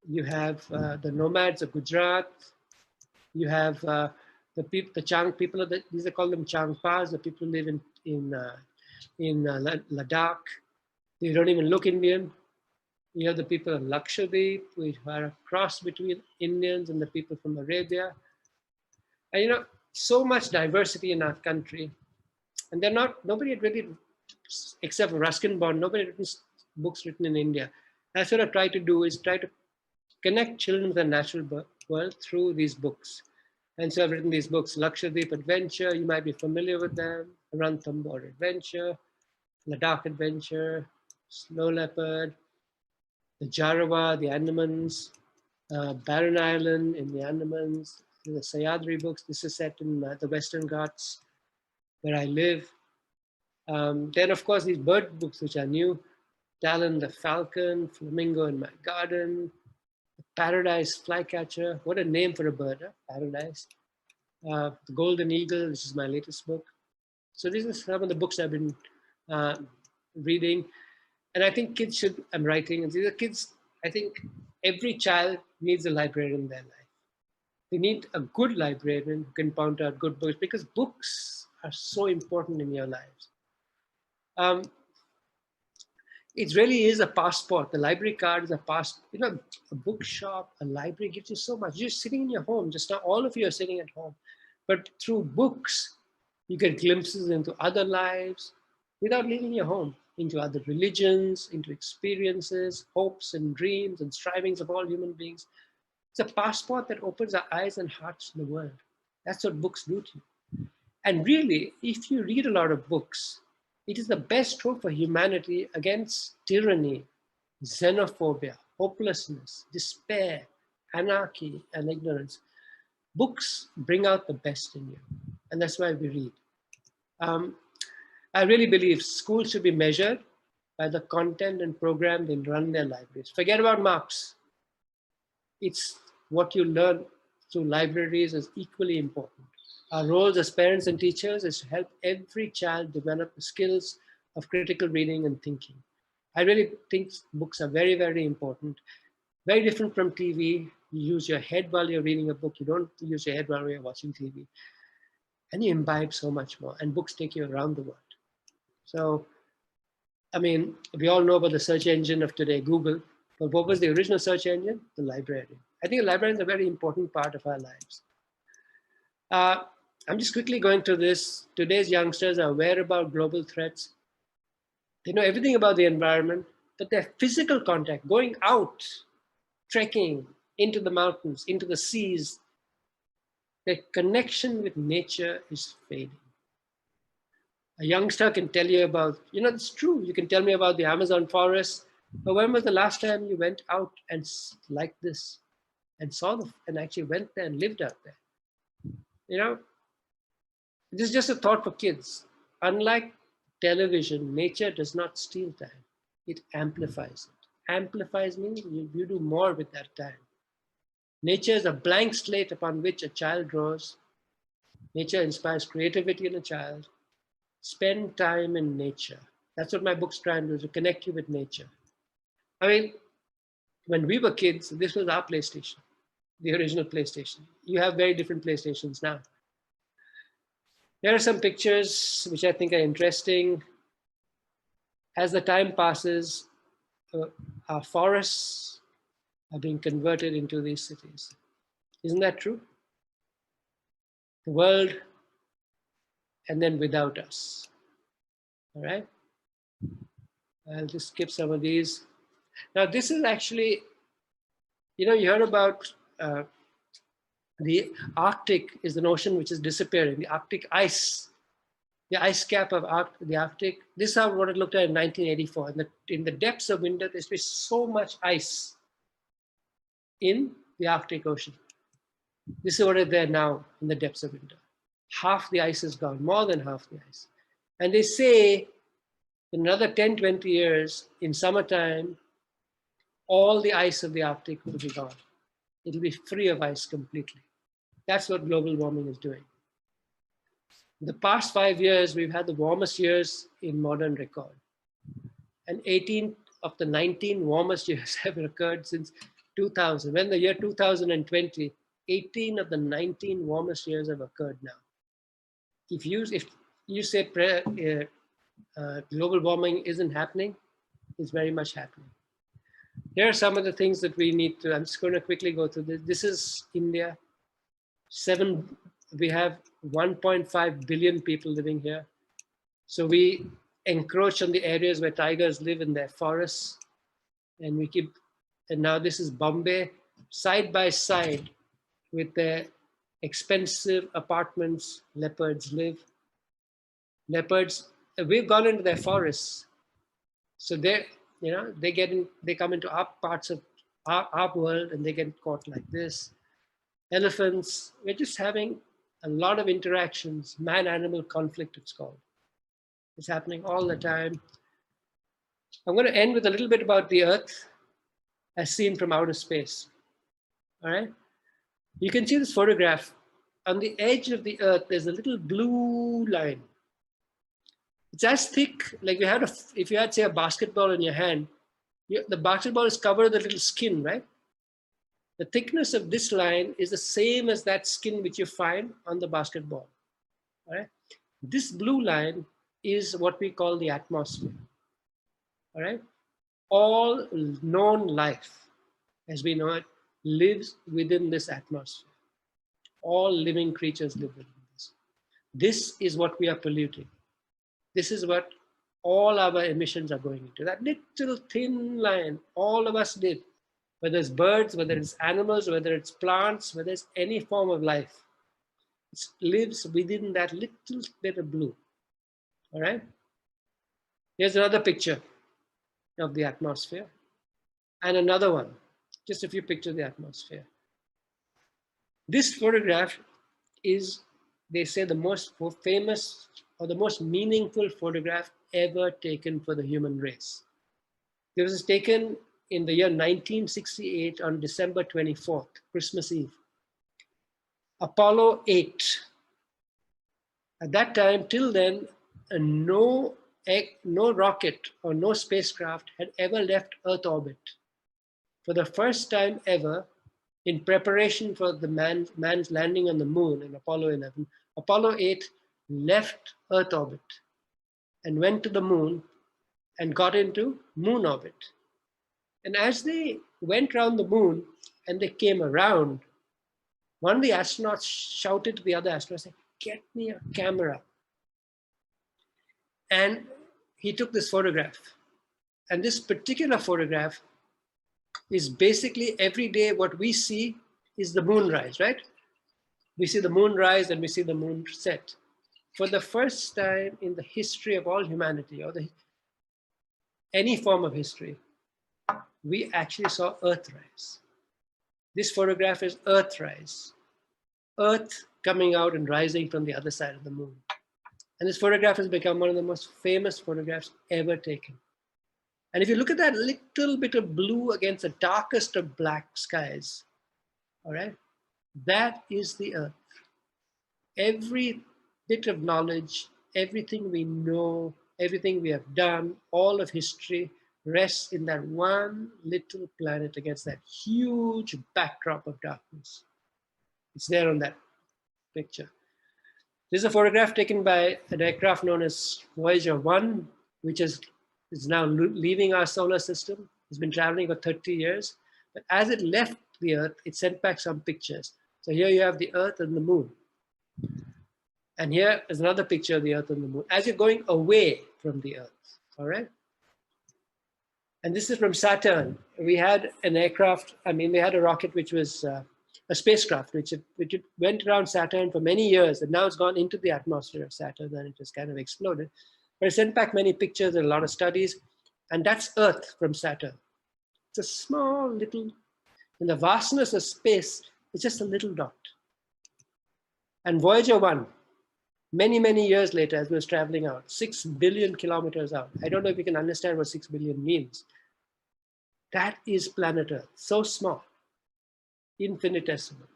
You have the nomads of Gujarat. You have the Chang people. These are called them Changpas. The people who live in Ladakh. They don't even look Indian. You have the people of Lakshadweep, which are a cross between Indians and the people from Arabia. And so much diversity in our country. And nobody had really, except for Ruskin Bond, nobody had written books written in India. That's what I try to do, is try to connect children with the natural world through these books. And so I've written these books, Lakshadweep Adventure, you might be familiar with them, Ranthambore Adventure, Ladakh Adventure, Snow Leopard, the Jarawa, the Andamans, Barren Island in the Andamans, the Sayadri books. This is set in the Western Ghats, where I live. Then, of course, these bird books, which are new. Talon the Falcon, Flamingo in My Garden, Paradise Flycatcher. What a name for a bird, huh? Paradise. The Golden Eagle, which is my latest book. So these are some of the books I've been reading. And I think I'm writing, and these are kids, I think every child needs a library in their life. They need a good librarian who can point out good books, because books are so important in your lives. Um, it really is a passport. The library card is a passport. You know, a bookshop, a library gives you so much. You're sitting in your home. Just now, all of you are sitting at home. But through books, you get glimpses into other lives without leaving your home, into other religions, into experiences, hopes and dreams and strivings of all human beings. It's a passport that opens our eyes and hearts to the world. That's what books do to you. And really, if you read a lot of books, it is the best hope for humanity against tyranny, xenophobia, hopelessness, despair, anarchy, and ignorance. Books bring out the best in you, and that's why we read. I really believe schools should be measured by the content and program they run in their libraries. Forget about marks. It's what you learn through libraries is equally important. Our roles as parents and teachers is to help every child develop the skills of critical reading and thinking. I really think books are very, very important. Very different from TV. You use your head while you're reading a book. You don't use your head while you're watching TV. And you imbibe so much more. And books take you around the world. So, I mean, we all know about the search engine of today, Google. But what was the original search engine? The librarian. I think a librarian is a very important part of our lives. I'm just quickly going through this. Today's youngsters are aware about global threats. They know everything about the environment, but their physical contact, going out, trekking into the mountains, into the seas, their connection with nature is fading. A youngster can tell you about, you know, it's true. You can tell me about the Amazon forest, but when was the last time you went out and like this and saw them and actually went there and lived out there? You know, this is just a thought for kids. Unlike television, nature does not steal time. It amplifies it. Amplifies means you do more with that time. Nature is a blank slate upon which a child draws. Nature inspires creativity in a child. Spend time in nature. That's what my book's trying to do, to connect you with nature. I mean, when we were kids, this was our PlayStation, the original PlayStation. You have very different PlayStations now. There are some pictures which I think are interesting. As the time passes, our forests are being converted into these cities. Isn't that true? The world, and then without us. All right? I'll just skip some of these. Now, this is actually, you know, you heard about the Arctic is an ocean which is disappearing, the Arctic ice, the ice cap of the Arctic. This is what it looked at in 1984. In the depths of winter, there's been so much ice in the Arctic Ocean. This is what is there now in the depths of winter. Half the ice is gone, more than half the ice. And they say in another 10, 20 years, in summertime, all the ice of the Arctic will be gone. It'll be free of ice completely. That's what global warming is doing. In the past 5 years, we've had the warmest years in modern record. And 18 of the 19 warmest years have occurred since 2000. When the year 2020, 18 of the 19 warmest years have occurred now. If you say global warming isn't happening, it's very much happening. Here are some of the things that we need to, I'm just going to quickly go through this. This is India. We have 1.5 billion people living here. So we encroach on the areas where tigers live in their forests. And now this is Bombay, side by side with their expensive apartments, leopards live. Leopards, we've gone into their forests. So they come into our parts of our world and they get caught like this. Elephants, we're just having a lot of interactions, man-animal conflict it's called. It's happening all the time. I'm going to end with a little bit about the Earth as seen from outer space. All right? You can see this photograph. On the edge of the Earth, there's a little blue line. It's as thick, like if you had, say, a basketball in your hand, the basketball is covered with a little skin, right? The thickness of this line is the same as that skin which you find on the basketball. All right? This blue line is what we call the atmosphere. All right? All known life, as we know it, lives within this atmosphere. All living creatures live within this. This is what we are polluting. This is what all our emissions are going into. That little thin line, all of us did, whether it's birds, whether it's animals, whether it's plants, whether it's any form of life, it lives within that little bit of blue. All right? Here's another picture of the atmosphere, and another one, just a few pictures of the atmosphere. This photograph is, they say, the most famous or the most meaningful photograph ever taken for the human race. It was taken in the year 1968 on December 24th, Christmas Eve. Apollo 8. At that time, till then, no rocket or no spacecraft had ever left Earth orbit. For the first time ever, in preparation for the man's landing on the moon in Apollo 11, Apollo 8 left Earth orbit and went to the moon and got into moon orbit. And as they went around the moon and they came around, one of the astronauts shouted to the other astronaut, saying, "Get me a camera." And he took this photograph. And this particular photograph is basically every day what we see is the moonrise, right? We see the moon rise and we see the moon set. For the first time in the history of all humanity, or any form of history, we actually saw Earthrise. This photograph is Earthrise. Earth coming out and rising from the other side of the moon. And this photograph has become one of the most famous photographs ever taken. And if you look at that little bit of blue against the darkest of black skies, all right, that is the Earth. Every bit of knowledge, everything we know, everything we have done, all of history rests in that one little planet against that huge backdrop of darkness. It's there on that picture. This is a photograph taken by an aircraft known as Voyager 1, which is now leaving our solar system. It's been traveling for 30 years. But as it left the Earth, it sent back some pictures. So here you have the Earth and the moon. And here is another picture of the Earth and the moon as you're going away from the Earth, all right? And this is from Saturn. We had an aircraft, we had a rocket which was a spacecraft, which went around Saturn for many years, and now it's gone into the atmosphere of Saturn, and it just kind of exploded. But it sent back many pictures and a lot of studies, and that's Earth from Saturn. It's a small little, in the vastness of space, it's just a little dot. And Voyager 1, many, many years later, as we was traveling out, 6 billion kilometers out. I don't know if you can understand what 6 billion means. That is planet Earth, so small, infinitesimal.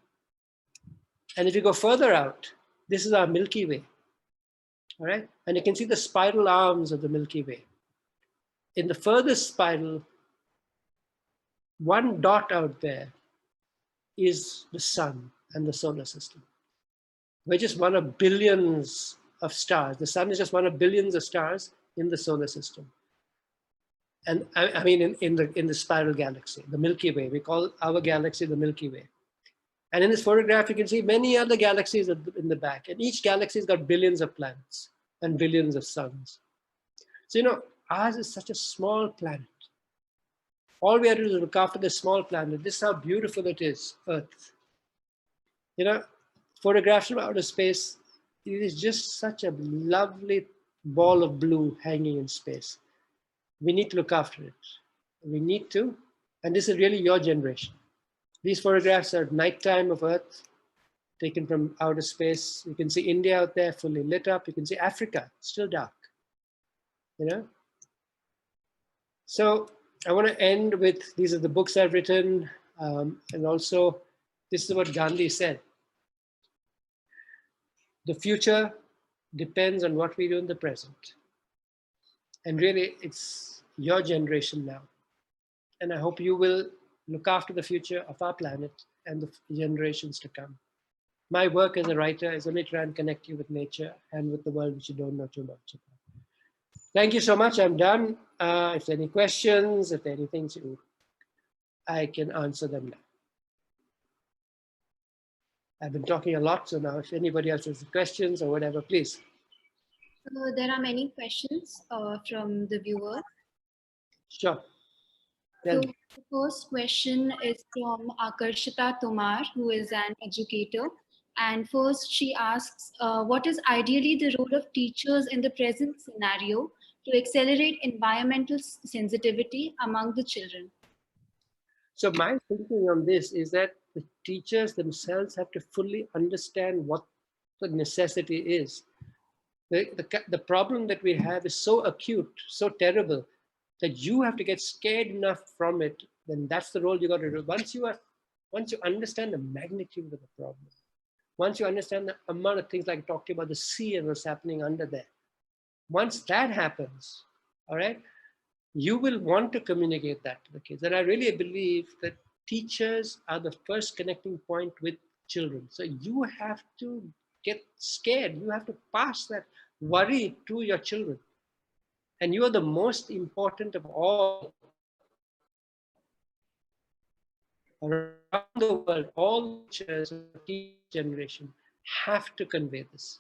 And if you go further out, this is our Milky Way, all right? And you can see the spiral arms of the Milky Way. In the furthest spiral, one dot out there is the sun and the solar system. We're just one of billions of stars. The sun is just one of billions of stars in the solar system. And in the spiral galaxy, the Milky Way. We call our galaxy the Milky Way. And in this photograph, you can see many other galaxies in the back. And each galaxy has got billions of planets and billions of suns. So, ours is such a small planet. All we have to do is look after this small planet. This is how beautiful it is, Earth. Photographs from outer space, it is just such a lovely ball of blue hanging in space. We need to look after it. We need to, and this is really your generation. These photographs are nighttime of Earth, taken from outer space. You can see India out there fully lit up. You can see Africa, still dark, So I want to end with, these are the books I've written, and also this is what Gandhi said. The future depends on what we do in the present. And really, it's your generation now. And I hope you will look after the future of our planet and the generations to come. My work as a writer is only try and connect you with nature and with the world which you don't know too much about. Thank you so much. I'm done. If there are any questions, if there are any things I can answer them now. I've been talking a lot, so now if anybody else has questions or whatever, please. There are many questions from the viewers. Sure. So the first question is from Akarshita Tomar, who is an educator. And first she asks, what is ideally the role of teachers in the present scenario to accelerate environmental sensitivity among the children? So my thinking on this is that the teachers themselves have to fully understand what the necessity is. The problem that we have is so acute, so terrible, that you have to get scared enough from it. Then that's the role you got to do. Once you understand the magnitude of the problem, once you understand the amount of things like talking about the sea and what's happening under there, once that happens, all right, you will want to communicate that to the kids. And I really believe that teachers are the first connecting point with children. So you have to get scared. You have to pass that worry to your children. And you are the most important of all. Around the world, all teachers of each generation have to convey this,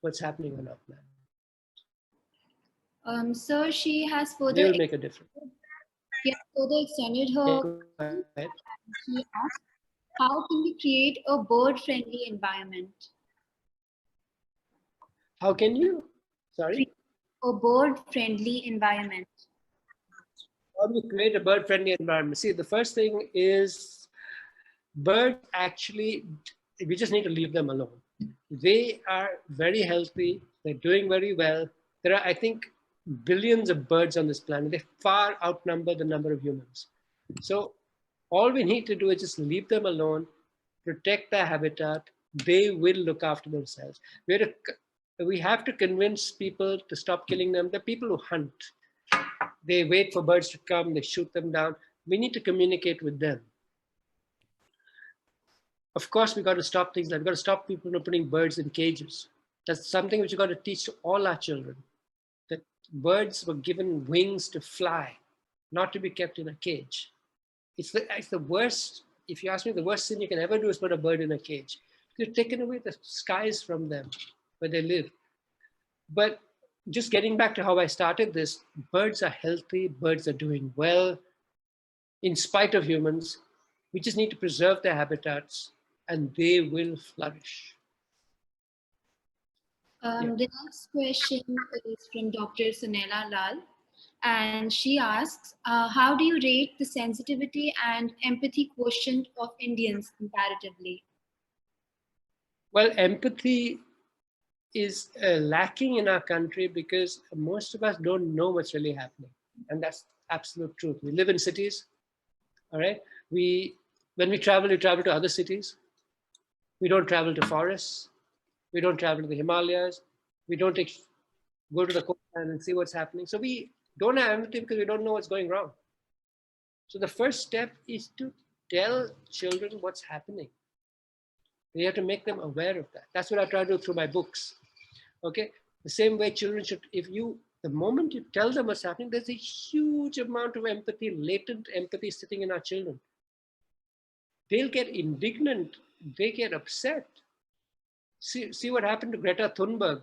what's happening on our planet. So she has They'll make a difference. extended her. She asked, how can we create a bird-friendly environment? How can you? Sorry? A bird-friendly environment. How do you create a bird-friendly environment? See, the first thing is birds actually, we just need to leave them alone. They are very healthy. They're doing very well. There are, I think, billions of birds on this planet. They far outnumber the number of humans. So all we need to do is just leave them alone, protect their habitat. They will look after themselves. We have to convince people to stop killing them. The people who hunt, they wait for birds to come, they shoot them down. We need to communicate with them. Of course, we got to stop things like, we've got to stop people from putting birds in cages. That's something which we've got to teach to all our children, that birds were given wings to fly, not to be kept in a cage. It's the worst, if you ask me, the worst thing you can ever do is put a bird in a cage. You've taken away the skies from them, where they live. But just getting back to how I started this, birds are healthy, birds are doing well, in spite of humans. We just need to preserve their habitats and they will flourish. The next question is from Dr. Sunela Lal, and she asks, how do you rate the sensitivity and empathy quotient of Indians comparatively? Well, empathy is lacking in our country because most of us don't know what's really happening. And that's absolute truth. We live in cities, all right? When we travel to other cities. We don't travel to forests. We don't travel to the Himalayas. We don't go to the coastline and see what's happening. So we don't have empathy because we don't know what's going wrong. So the first step is to tell children what's happening. We have to make them aware of that. That's what I try to do through my books. Okay, the same way children should, the moment you tell them what's happening, there's a huge amount of empathy, latent empathy sitting in our children. They'll get indignant, they get upset. See what happened to Greta Thunberg,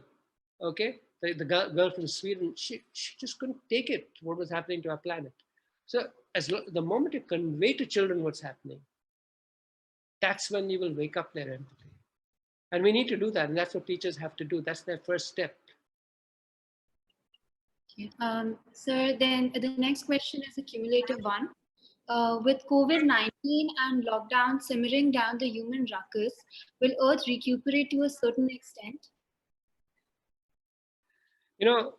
okay? The girl from Sweden, she just couldn't take it, what was happening to our planet. So the moment you convey to children what's happening, that's when you will wake up their empathy. And we need to do that, and that's what teachers have to do. That's their first step. Sir, then the next question is a cumulative one. With COVID-19 and lockdown simmering down the human ruckus, will Earth recuperate to a certain extent? You know,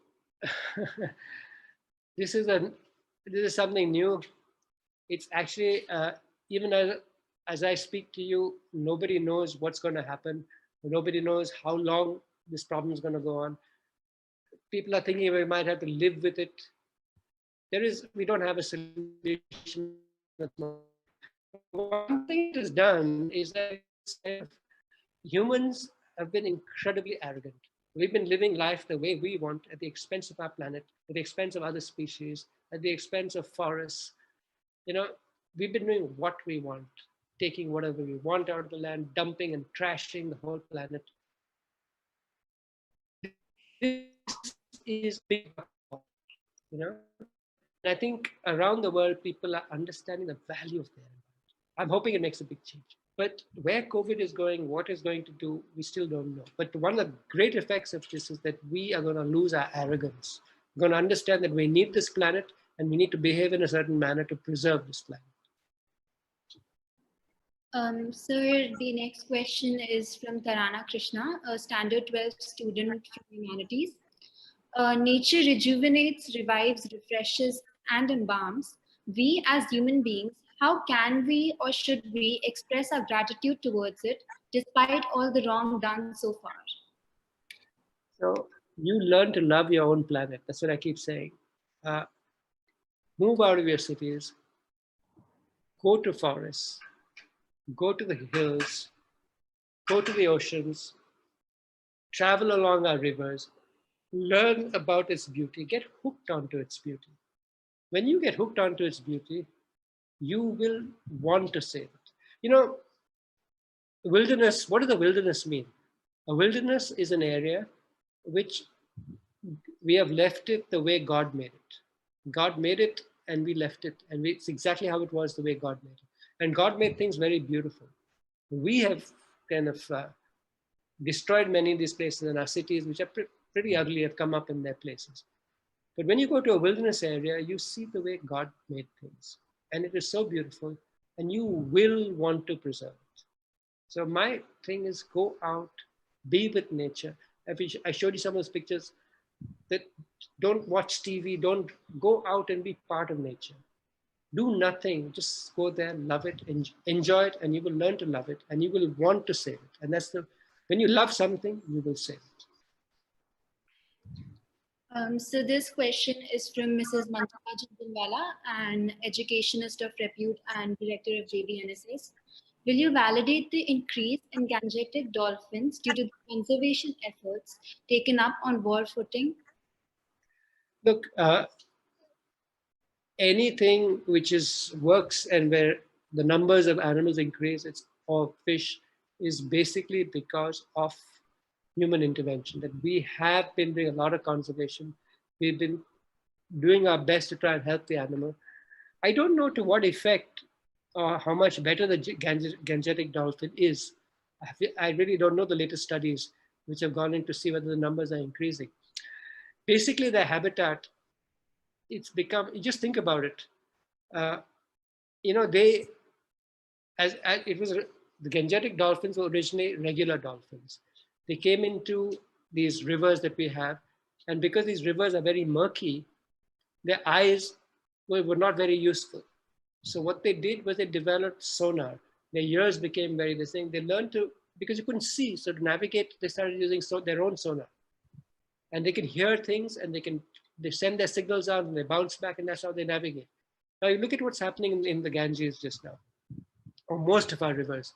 this is something new. It's actually, even as I speak to you, nobody knows what's going to happen. Nobody knows how long this problem is going to go on. People are thinking we might have to live with it. We don't have a solution. one thing it has done is that it's kind of, humans have been incredibly arrogant. We've been living life the way we want at the expense of our planet, at the expense of other species, at the expense of forests. You know, we've been doing what we want, taking whatever we want out of the land, dumping and trashing the whole planet. This is a big call, you know. And I think around the world, people are understanding the value of their environment. I'm hoping it makes a big change. But where COVID is going, what it's going to do, we still don't know. But one of the great effects of this is that we are going to lose our arrogance. We're going to understand that we need this planet and we need to behave in a certain manner to preserve this planet. Sir, the next question is from Tarana Krishna, a standard 12 student from humanities. Nature rejuvenates, revives, refreshes, and embalms. We as human beings, how can we or should we express our gratitude towards it despite all the wrong done so far? So you learn to love your own planet. That's what I keep saying. Move out of your cities, go to forests, go to the hills, go to the oceans, travel along our rivers, learn about its beauty, get hooked onto its beauty. When you get hooked onto its beauty, you will want to save it. You know, wilderness, what does a wilderness mean? A wilderness is an area which we have left it the way God made it. God made it and we left it, and it's exactly how it was the way God made it. And God made things very beautiful. We have kind of destroyed many of these places in our cities, which are pretty ugly, have come up in their places. But when you go to a wilderness area, you see the way God made things. And it is so beautiful, and you will want to preserve it. So my thing is go out, be with nature. I showed you some of those pictures that don't watch TV, don't go out and be part of nature. Do nothing, just go there, love it, enjoy it, and you will learn to love it, and you will want to save it. And that's when you love something, you will save it. So this question is from Mrs. Mantika Jindalwala, an educationist of repute and director of JBNS. Will you validate the increase in gangetic dolphins due to the conservation efforts taken up on war footing? Look, anything which works and where the numbers of animals increase, or fish, is basically because of human intervention. That we have been doing a lot of conservation. We've been doing our best to try and help the animal. I don't know to what effect or how much better the gangetic dolphin is. I really don't know the latest studies which have gone in to see whether the numbers are increasing. Basically, their habitat, it's become, just think about it. You know, as it was, the gangetic dolphins were originally regular dolphins. They came into these rivers that we have, and because these rivers are very murky, their eyes were not very useful. So what they did was they developed sonar. Their ears became very distinct. They learned to, because you couldn't see, so to navigate, they started using their own sonar. And they can hear things, and they send their signals out and they bounce back, and that's how they navigate. Now you look at what's happening in the Ganges just now, or most of our rivers.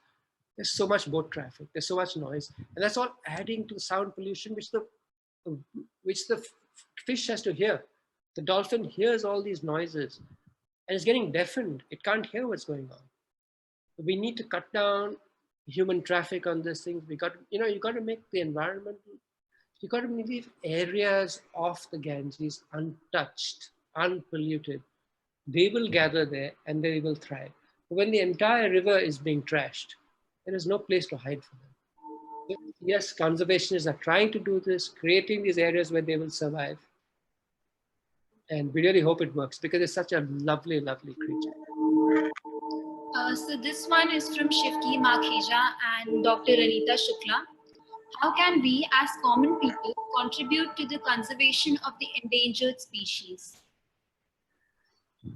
There's so much boat traffic, there's so much noise, and that's all adding to the sound pollution which the fish has to hear. The dolphin hears all these noises and it's getting deafened. It can't hear what's going on. We need to cut down human traffic on these things. You got to make the environment, you got to leave areas of the Ganges untouched, unpolluted. They will gather there and they will thrive. But when the entire river is being trashed, there is no place to hide for them. Yes, conservationists are trying to do this, creating these areas where they will survive. And we really hope it works because it's such a lovely, lovely creature. So this one is from Shivki Makhija and Dr. Anita Shukla. How can we as common people contribute to the conservation of the endangered species?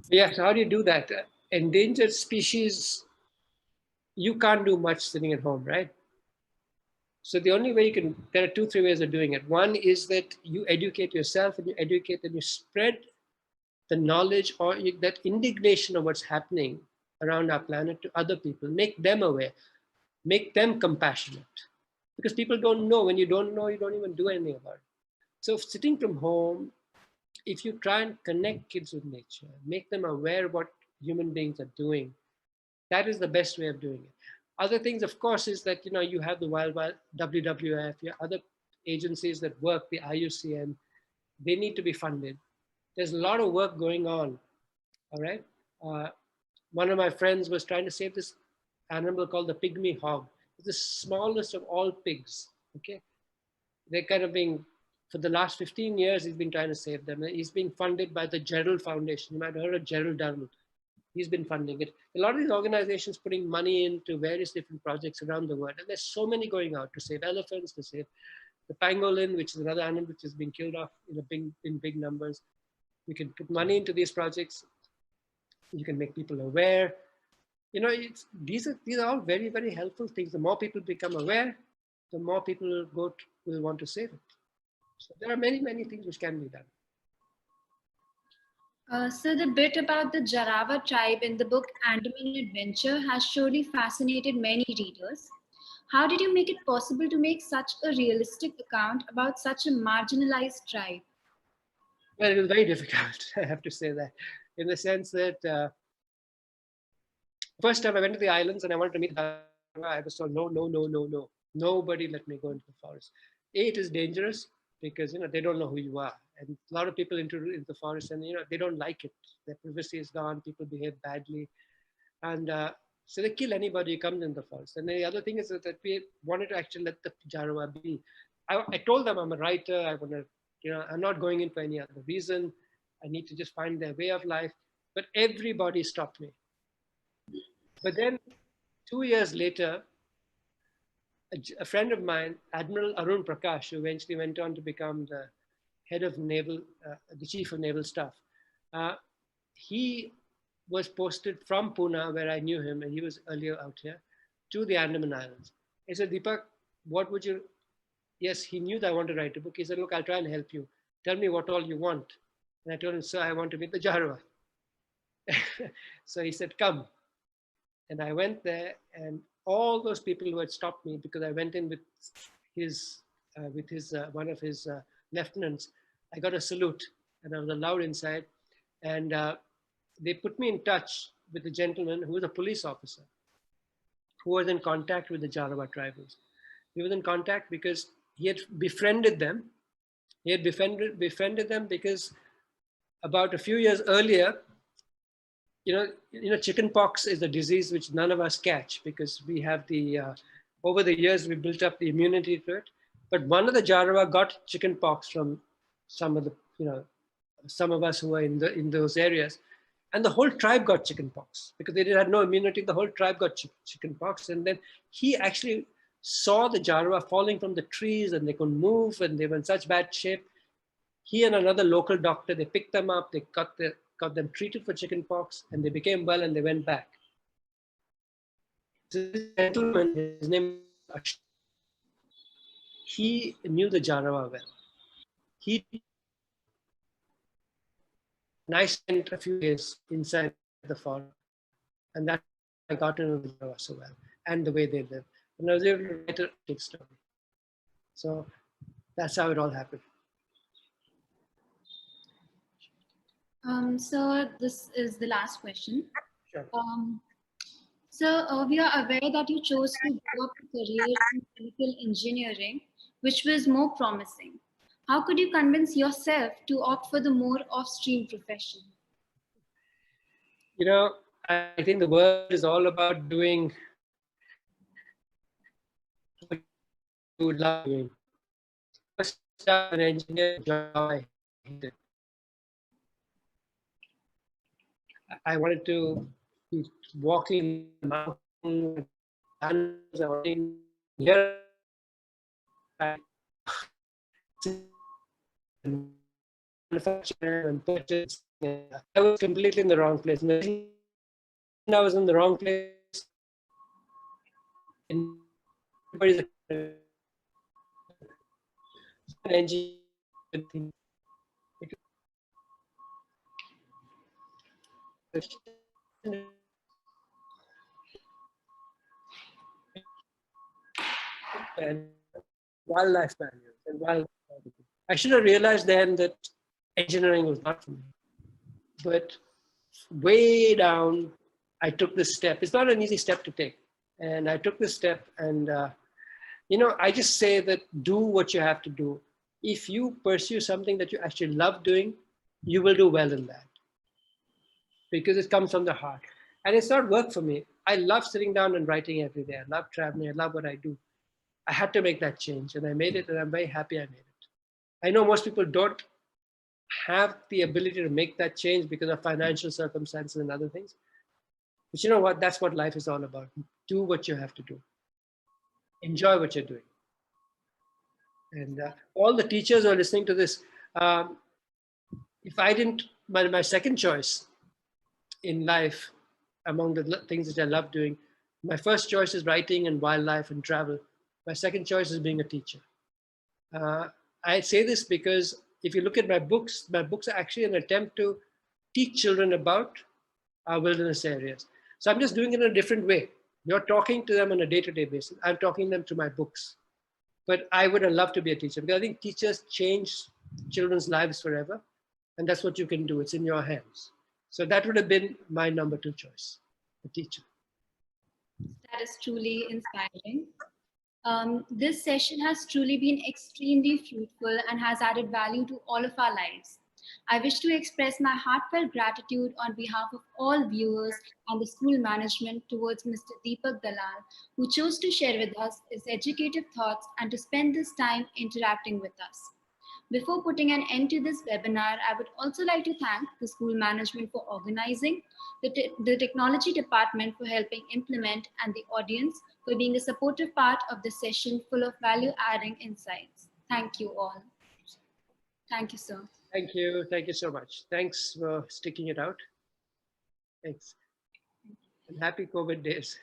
Yes, how do you do that? Endangered species, you can't do much sitting at home, right? So the only way there are 2-3 ways of doing it. One is that you educate yourself, and you educate and you spread the knowledge or that indignation of what's happening around our planet to other people, make them aware, make them compassionate. Because people don't know. When you don't know, you don't even do anything about it. So sitting from home, if you try and connect kids with nature, make them aware of what human beings are doing, that is the best way of doing it. Other things, of course, is that you have the Wild WWF, your other agencies that work, the IUCN, they need to be funded. There's a lot of work going on. All right. Uh, One of my friends was trying to save this animal called the pygmy hog. It's the smallest of all pigs. Okay, they're kind of being, for the last 15 years, he's been trying to save them. He's being funded by the Gerald Foundation. You might have heard of Gerald Dalal. He's been funding it. A lot of these organizations putting money into various different projects around the world. And there's so many going out to save elephants, to save the pangolin, which is another animal which is being killed off in big numbers. You can put money into these projects. You can make people aware. These are all very, very helpful things. The more people become aware, the more people will want to save it. So there are many, many things which can be done. So the bit about the Jarawa tribe in the book Andaman Adventure has surely fascinated many readers. How did you make it possible to make such a realistic account about such a marginalized tribe? Well, it was very difficult, I have to say that, in the sense that first time I went to the islands and I wanted to meet the Jarawa, I was told, no, no, no, no, no. Nobody let me go into the forest. It is dangerous because, they don't know who you are. And a lot of people into the forest and, they don't like it. Their privacy is gone. People behave badly. And so they kill anybody who comes in the forest. And the other thing is that we wanted to actually let the Jarawa be. I told them I'm a writer. I want to, I'm not going in for any other reason. I need to just find their way of life. But everybody stopped me. But then 2 years later, a friend of mine, Admiral Arun Prakash, who eventually went on to become the head of naval, the chief of naval staff, he was posted from Pune, where I knew him, and he was earlier out here, to the Andaman Islands. He said, Deepak, what would you, yes, he knew that I wanted to write a book. He said, look, I'll try and help you. Tell me what all you want. And I told him, sir, I want to meet the Jarawa. So he said, come. And I went there, and all those people who had stopped me because I went in with his one of his lieutenants, I got a salute, and I was allowed inside. And they put me in touch with a gentleman who was a police officer, who was in contact with the Jarawa tribals. He was in contact because he had befriended them. He had befriended them because about a few years earlier, chicken pox is a disease which none of us catch because we have over the years we built up the immunity to it. But one of the Jarawa got chicken pox from some of some of us who were in those areas, and the whole tribe got chicken pox because they had no immunity. The whole tribe got chicken pox, and then he actually saw the Jarawa falling from the trees, and they couldn't move, and they were in such bad shape. He and another local doctor, they picked them up, they got them treated for chicken pox, and they became well, and they went back. This gentleman, his name was Ash, he knew the Jarawa well. And I spent a few days inside the forest, and that I got to know the Jarawa so well, and the way they live. And I was able to write a big story. So that's how it all happened. So this is the last question. Sure. So we are aware that you chose to give up a career in chemical engineering, which was more promising. How could you convince yourself to opt for the more off-stream profession? I think the world is all about doing what you love doing. First, an engineer job I hated. I wanted to be walking the mountain, here, manufacturer and purchase. I was completely in the wrong place. And I was in the wrong place. And everybody's an engineer. and wildlife manuals and wildlife biology. I should have realized then that engineering was not for me. But way down, I took this step. It's not an easy step to take. And I took this step and, I just say that do what you have to do. If you pursue something that you actually love doing, you will do well in that because it comes from the heart. And it's not work for me. I love sitting down and writing every day. I love traveling. I love what I do. I had to make that change and I made it and I'm very happy I made it. I know most people don't have the ability to make that change because of financial circumstances and other things. But you know what? That's what life is all about. Do what you have to do. Enjoy what you're doing. And all the teachers who are listening to this, if I didn't, my second choice in life, among the things that I love doing, my first choice is writing and wildlife and travel. My second choice is being a teacher. I say this because if you look at my books are actually an attempt to teach children about our wilderness areas. So I'm just doing it in a different way. You're talking to them on a day-to-day basis. I'm talking them through my books. But I would have loved to be a teacher because I think teachers change children's lives forever. And that's what you can do. It's in your hands. So that would have been my number 2 choice, a teacher. That is truly inspiring. This session has truly been extremely fruitful and has added value to all of our lives. I wish to express my heartfelt gratitude on behalf of all viewers and the school management towards Mr. Deepak Dalal, who chose to share with us his educative thoughts and to spend this time interacting with us. Before putting an end to this webinar, I would also like to thank the school management for organizing, the technology department for helping implement, and the audience for being a supportive part of the session full of value-adding insights. Thank you all. Thank you, sir. Thank you. Thank you so much. Thanks for sticking it out. Thanks. And happy COVID days.